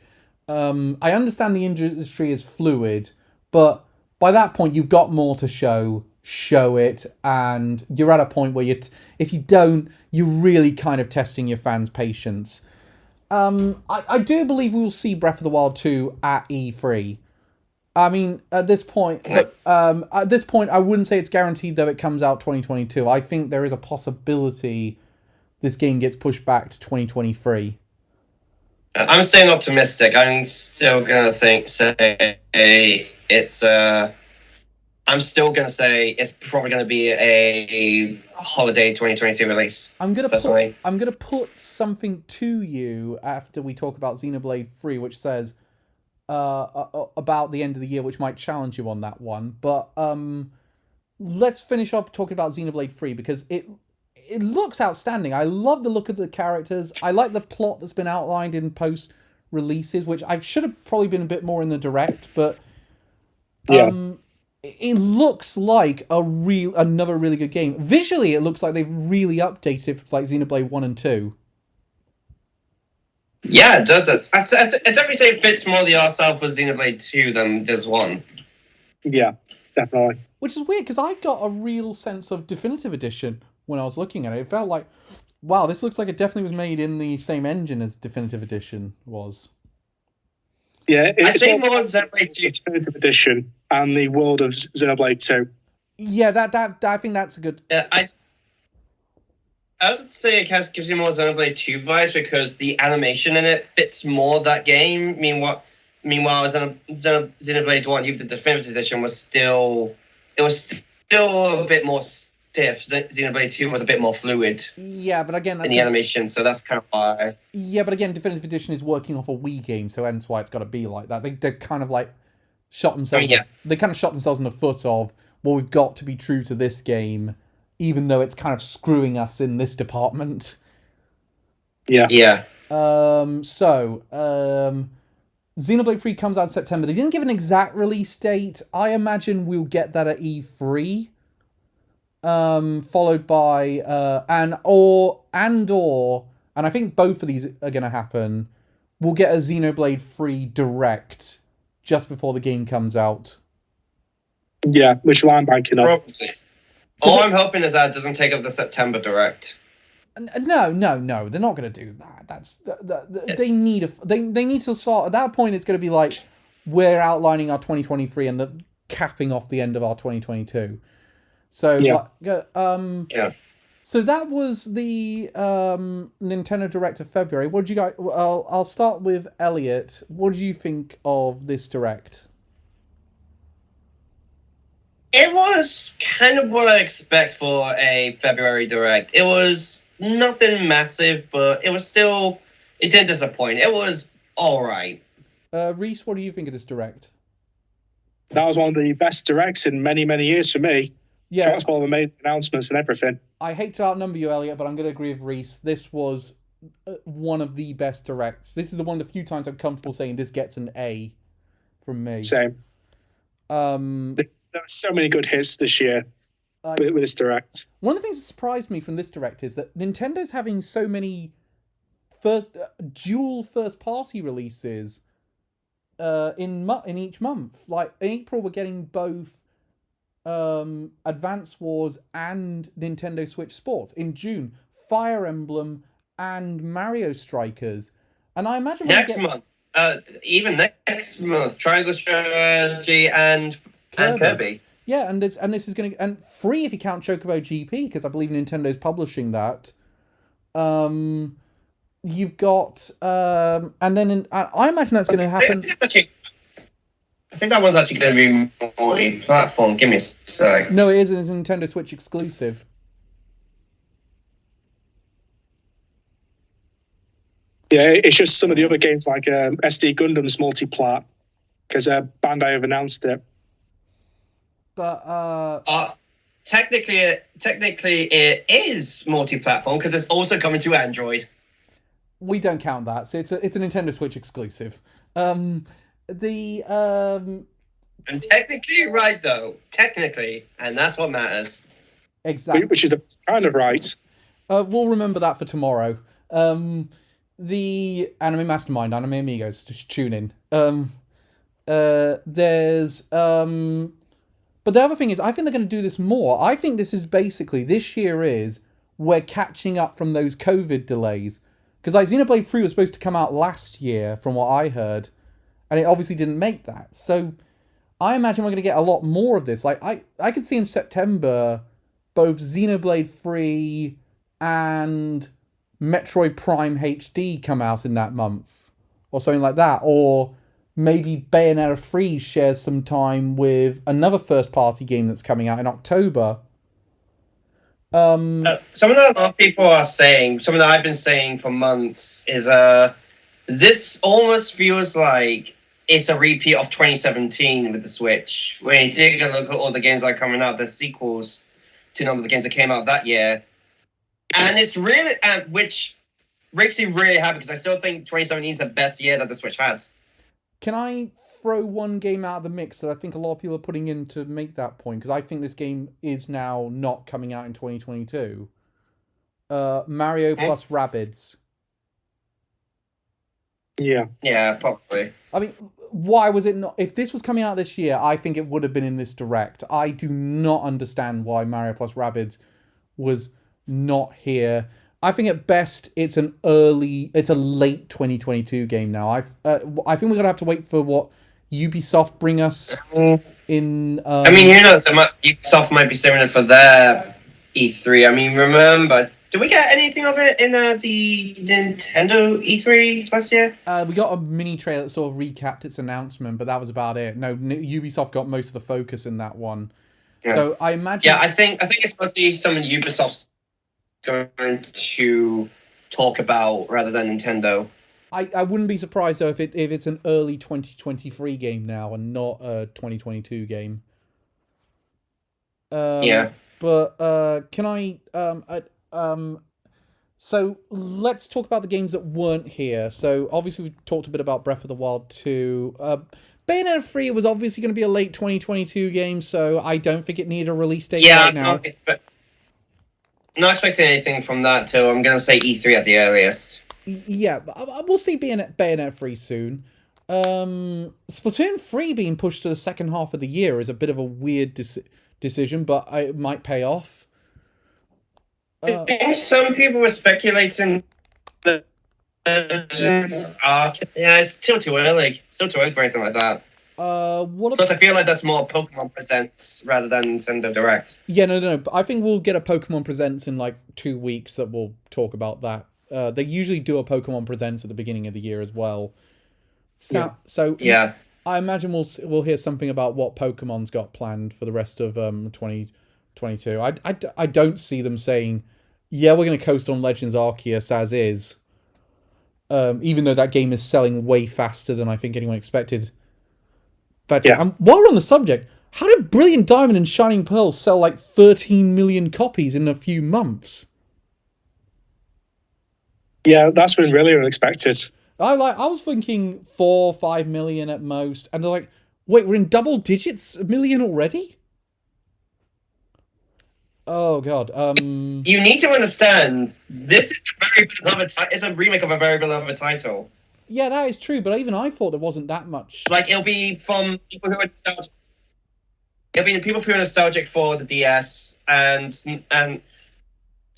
I understand the industry is fluid, but by that point, you've got more to show it, and you're at a point where if you don't, you're really kind of testing your fans' patience. I do believe we will see Breath of the Wild 2 at E3. I mean, at this point, I wouldn't say it's guaranteed that it comes out 2022. I think there is a possibility this game gets pushed back to 2023. I'm staying optimistic. I'm still gonna say it's. I'm still gonna say it's probably gonna be a holiday 2022 release. I'm gonna put something to you after we talk about Xenoblade 3, which says about the end of the year, which might challenge you on that one. But let's finish up talking about Xenoblade 3 because it looks outstanding. I love the look of the characters. I like the plot that's been outlined in post releases, which I should have probably been a bit more in the direct, but it looks like another really good game. Visually, it looks like they've really updated like Xenoblade 1 and 2. Yeah, it does. I'd definitely say it fits more the art style for Xenoblade 2 than does 1. Yeah, definitely. Which is weird, because I got a real sense of Definitive Edition when I was looking at it. It felt like, wow, this looks like it definitely was made in the same engine as Definitive Edition was. Yeah, I'd say more Xenoblade 2. Definitive Edition and the world of Xenoblade 2. Yeah, that I think that's a good... I was going to say it gives you more Xenoblade 2 vibes because the animation in it fits more that game. Meanwhile, Xenoblade 1, even the Definitive Edition, was still a bit more stiff. Xenoblade 2 was a bit more fluid. Yeah, but again, in the animation, so that's kind of why. Yeah, but again, Definitive Edition is working off a Wii game, so that's why it's got to be like that. They kind of like shot themselves. They kind of shot themselves in the foot of, well, we've got to be true to this game, even though it's kind of screwing us in this department. Yeah. Yeah. Xenoblade 3 comes out in September. They didn't give an exact release date. I imagine we'll get that at E3. Followed by and I think both of these are going to happen. We'll get a Xenoblade 3 Direct just before the game comes out. Yeah, which I'm banking on. Probably. All I'm hoping is that it doesn't take up the September Direct. No, they're not going to do that. They need to start at that point. It's going to be like we're outlining our 2023 and the capping off the end of our 2022. So So that was the Nintendo Direct of February. What did you guys? Well, I'll start with Elliot. What do you think of this Direct? It was kind of what I expect for a February Direct. It was nothing massive, but it didn't disappoint. It was all right. Reese, what do you think of this Direct? That was one of the best Directs in many, many years for me. Yeah, Transformer made announcements and everything. I hate to outnumber you, Elliot, but I'm going to agree with Reese. This was one of the best Directs. This is the one of the few times I'm comfortable saying this gets an A from me. Same. There were so many good hits this year with this Direct. One of the things that surprised me from this Direct is that Nintendo's having so many dual first-party releases in each month. Like, in April, we're getting both Advance Wars and Nintendo Switch Sports. In June, Fire Emblem and Mario Strikers. And I imagine next month, Triangle Strategy and Kirby. Yeah, and this is going to free if you count Chocobo GP, because I believe Nintendo's publishing that. You've got and then I imagine that's going to happen. I think that one's actually going to be multi-platform. Give me a sec. No, it is. It's a Nintendo Switch exclusive. Yeah, it's just some of the other games like SD Gundam's multi-plat, because Bandai have announced it. But technically it is multi-platform because it's also coming to Android. We don't count that. So it's a Nintendo Switch exclusive. And technically you're right though. Technically, and that's what matters. Exactly. Which is kind of right. We'll remember that for tomorrow. The Anime Mastermind, Anime Amigos, just tune in. There's but the other thing is, I think they're going to do this more. I think this is basically, this year is, we're catching up from those COVID delays. Because like Xenoblade 3 was supposed to come out last year, from what I heard, and it obviously didn't make that. So I imagine we're going to get a lot more of this. Like I could see in September both Xenoblade 3 and Metroid Prime HD come out in that month, or something like that. Or maybe Bayonetta 3 shares some time with another first-party game that's coming out in October. Something that a lot of people are saying, something that I've been saying for months, is this almost feels like it's a repeat of 2017 with the Switch. When you take a look at all the games that are coming out, there's sequels to a number of the games that came out that year. And it's really, which makes me really happy because I still think 2017 is the best year that the Switch had. Can I throw one game out of the mix that I think a lot of people are putting in to make that point? Because I think this game is now not coming out in 2022. Mario plus Rabbids. Yeah, probably. I mean, why was it not? If this was coming out this year, I think it would have been in this Direct. I do not understand why Mario plus Rabbids was not here. I think at best it's a late 2022 game now. I think we're gonna have to wait for what Ubisoft bring us in. I mean, who knows? Ubisoft might be saving it for their E3. I mean, remember, did we get anything of it in the Nintendo E3 last year? We got a mini trailer that sort of recapped its announcement, but that was about it. No, Ubisoft got most of the focus in that one. Yeah. So I imagine. Yeah, I think it's mostly something Ubisoft's going to talk about rather than Nintendo. I wouldn't be surprised though if it's an early 2023 game now and not a 2022 game. Yeah. But can I so let's talk about the games that weren't here. So obviously we talked a bit about Breath of the Wild 2. Bayonetta 3 was obviously going to be a late 2022 game, so I don't think it needed a release date right now. Not expecting anything from that too. I'm going to say E3 at the earliest. Yeah, we'll see Bayonetta 3 soon. Splatoon 3 being pushed to the second half of the year is a bit of a weird decision, but it might pay off. I think some people were speculating that it's still too early. Still too early for anything like that. Plus, I feel like that's more Pokemon Presents rather than Nintendo Direct. Yeah, no. I think we'll get a Pokemon Presents in like 2 weeks that we'll talk about that. They usually do a Pokemon Presents at the beginning of the year as well. So yeah, I imagine we'll hear something about what Pokemon's got planned for the rest of 2022. I don't see them saying, yeah, we're going to coast on Legends Arceus as is. Even though that game is selling way faster than I think anyone expected. But while we're on the subject, how did Brilliant Diamond and Shining Pearl sell like 13 million copies in a few months? Yeah, that's been really unexpected. I was thinking 4 or 5 million at most, and they're like, wait, we're in double digits million already? Oh god. You need to understand, this is a very beloved it's a remake of a very beloved title. Yeah, that is true, but even I thought there wasn't that much. Like, it'll be from people who are nostalgic. It'll be people who are nostalgic for the DS, and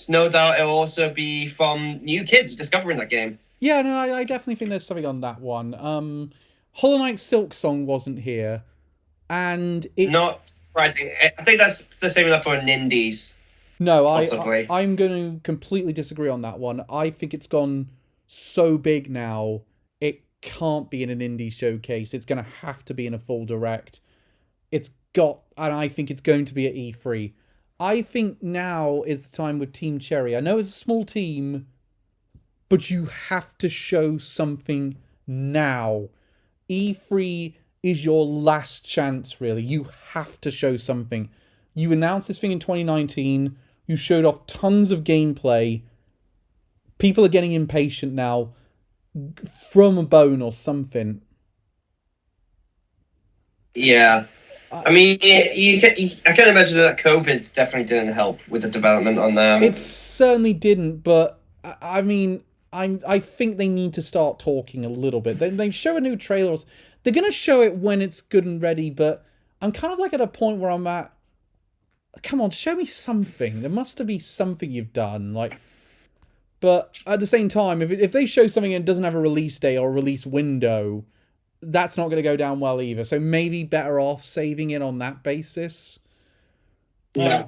no doubt it'll also be from new kids discovering that game. Yeah, no, I definitely think there's something on that one. Hollow Knight Silk Song wasn't here, and not surprising. I think that's the same enough for an indies. No, I'm going to completely disagree on that one. I think it's gone so big now, it can't be in an indie showcase. It's going to have to be in a full Direct. And I think it's going to be at E3. I think now is the time with Team Cherry. I know it's a small team, but you have to show something now. E3 is your last chance, really. You have to show something. You announced this thing in 2019. You showed off tons of gameplay. People are getting impatient now. From a bone or something. Yeah. I mean, I can imagine that COVID definitely didn't help with the development on them. It certainly didn't, but I mean, I think they need to start talking a little bit. They show a new trailer. They're going to show it when it's good and ready, but I'm kind of like at a point where I'm at, come on, show me something. There must be something you've done. Like, but at the same time, if they show something and it doesn't have a release date or a release window, that's not going to go down well either. So maybe better off saving it on that basis. Yeah.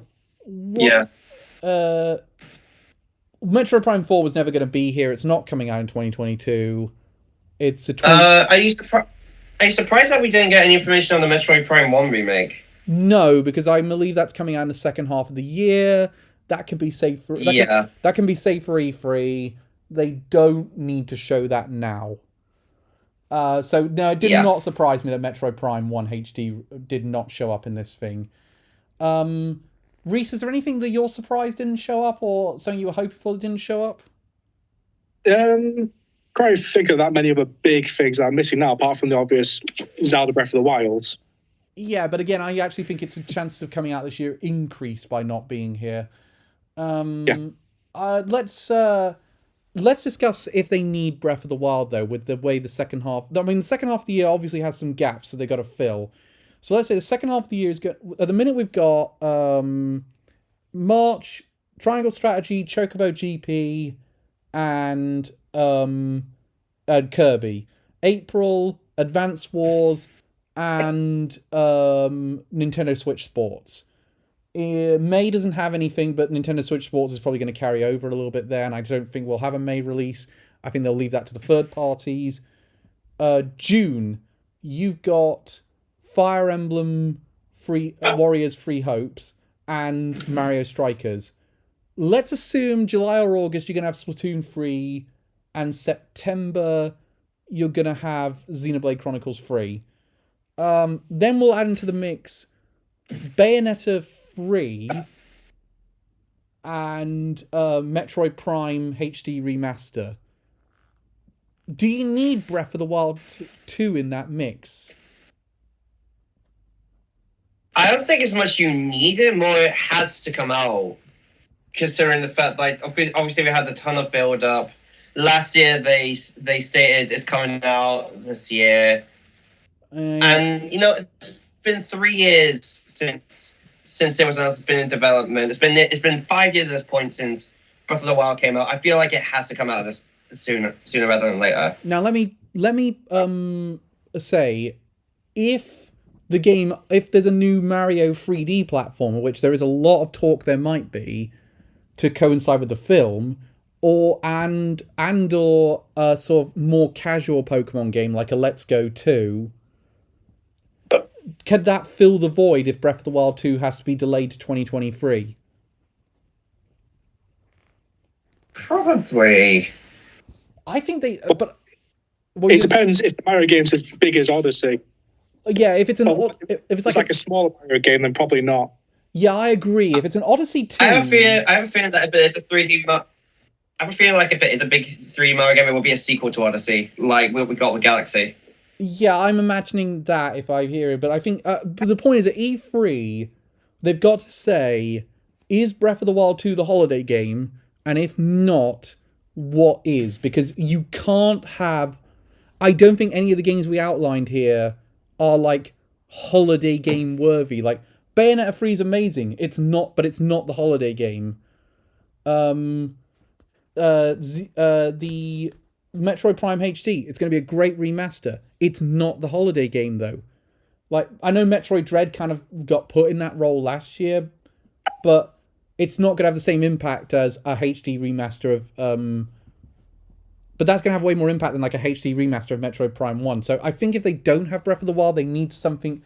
Metroid Prime 4 was never going to be here. It's not coming out in 2022. It's a... Are you surprised that we didn't get any information on the Metroid Prime 1 remake? No, because I believe that's coming out in the second half of the year. That could be safe for... That can be safe for E3. They don't need to show that now. So, no, it did not surprise me that Metroid Prime 1 HD did not show up in this thing. Reese, is there anything that you're surprised didn't show up, or something you were hoping for that didn't show up? Can't think of that many other big things that I'm missing now, apart from the obvious Zelda Breath of the Wild. Yeah, but again, I actually think its chances of coming out this year increased by not being here. Let's discuss if they need Breath of the Wild, though, with the way the second half... I mean, the second half of the year obviously has some gaps that they got to fill. So let's say the second half of the year is... At the minute, we've got March, Triangle Strategy, Chocobo GP, and Kirby. April, Advance Wars, and Nintendo Switch Sports. May doesn't have anything, but Nintendo Switch Sports is probably going to carry over a little bit there, and I don't think we'll have a May release. I think they'll leave that to the third parties. June, you've got Fire Emblem Warriors Three Hopes and Mario Strikers. Let's assume July or August you're going to have Splatoon 3, and September you're going to have Xenoblade Chronicles 3. Then we'll add into the mix Bayonetta 3 and Metroid Prime HD Remaster. Do you need Breath of the Wild 2 in that mix? I don't think as much you need it, more it has to come out. Considering the fact, like, obviously we had a ton of build-up. Last year they stated it's coming out this year. And, you know, it's been 3 years since it was announced. It's been in development. It's been 5 years at this point since Breath of the Wild came out. I feel like it has to come out this sooner rather than later. Now let me say, if there's a new Mario 3D platform, which there is a lot of talk there might be, to coincide with the film, or a sort of more casual Pokemon game like a Let's Go 2. Could that fill the void if Breath of the Wild 2 has to be delayed to 2023? Probably. I think they... it depends if the Mario game's as big as Odyssey. Yeah, if it's like a smaller Mario game, then probably not. Yeah, I agree. If it's an Odyssey 2... I have a feeling that if it's a 3D... I have a feeling like if it is a big 3D Mario game, it will be a sequel to Odyssey, like what we got with Galaxy. Yeah, I'm imagining that if I hear it, but I think the point is at E3, they've got to say, is Breath of the Wild 2 the holiday game? And if not, what is? Because you can't have... I don't think any of the games we outlined here are like holiday game worthy. Like Bayonetta 3 is amazing. It's not the holiday game. The Metroid Prime HD, it's going to be a great remaster. It's not the holiday game, though. Like, I know Metroid Dread kind of got put in that role last year, but it's not going to have the same impact as a HD remaster of... But that's going to have way more impact than like a HD remaster of Metroid Prime 1. So I think if they don't have Breath of the Wild, they need something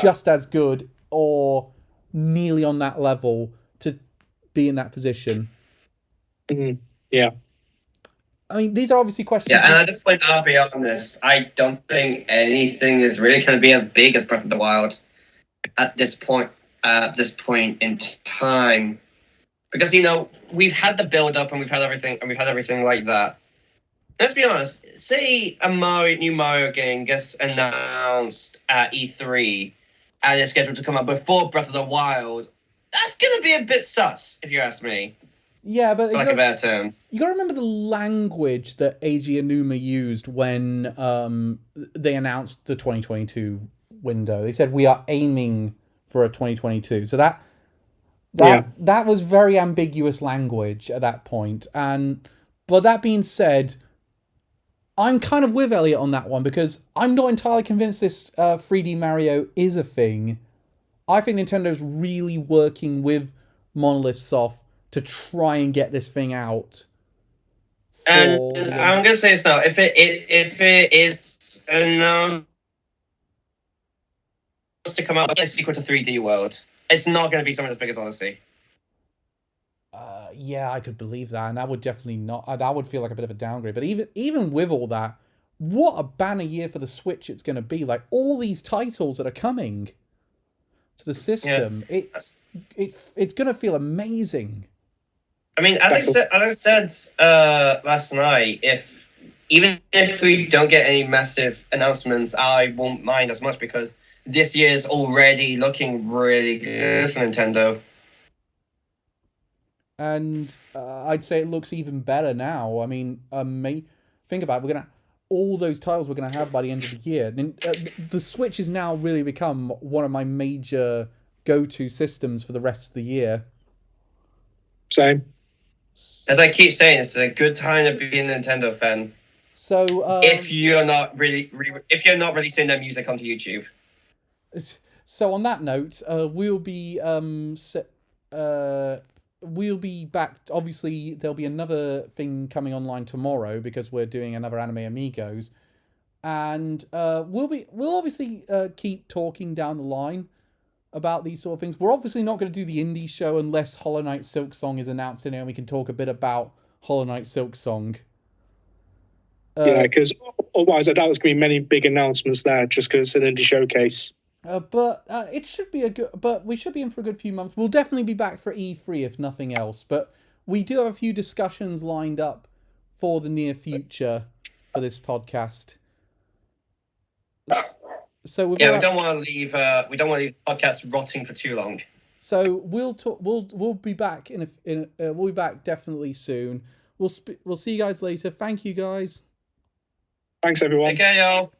just as good or nearly on that level to be in that position. Mm-hmm. Yeah. I mean, these are obviously questions. Yeah, and at this point, I'll be honest, I don't think anything is really going to be as big as Breath of the Wild at this point. at this point in time, because we've had the build up and we've had everything like that. Let's be honest. Say a new Mario game gets announced at E3 and it's scheduled to come out before Breath of the Wild. That's gonna be a bit sus, if you ask me. Yeah, but Like a better terms. You gotta remember the language that Eiji Aonuma used when they announced the 2022 window. They said we are aiming for a 2022. So that was very ambiguous language at that point. But that being said, I'm kind of with Elliot on that one because I'm not entirely convinced this 3D Mario is a thing. I think Nintendo's really working with Monolith Soft to try and get this thing out. And I'm gonna say this now: if it is announced to come out, it's equal to 3D World. It's not going to be something as big as Odyssey. Yeah, I could believe that, and that would definitely not. That would feel like a bit of a downgrade. But even with all that, what a banner year for the Switch it's going to be! Like all these titles that are coming to the system, it's going to feel amazing. I mean, as I said last night, even if we don't get any massive announcements, I won't mind as much because this year's already looking really good for Nintendo. And I'd say it looks even better now. I mean, think about it. All those titles we're gonna have by the end of the year. The Switch has now really become one of my major go-to systems for the rest of the year. Same. As I keep saying, it's a good time to be a Nintendo fan. So if you're not releasing their music onto YouTube. So on that note, we'll be back. Obviously, there'll be another thing coming online tomorrow because we're doing another Anime Amigos, and we'll obviously keep talking down the line about these sort of things. We're obviously not going to do the indie show unless Hollow Knight Silksong is announced in it, and we can talk a bit about Hollow Knight Silksong. Yeah, because otherwise I doubt there's going to be many big announcements there just because it's an indie showcase. But it should be but we should be in for a good few months. We'll definitely be back for E3 if nothing else. But we do have a few discussions lined up for the near future for this podcast. So we don't want to leave podcasts rotting for too long. So we'll talk. We'll be back we'll be back definitely soon. We'll see you guys later. Thank you guys. Thanks everyone. Take care, y'all.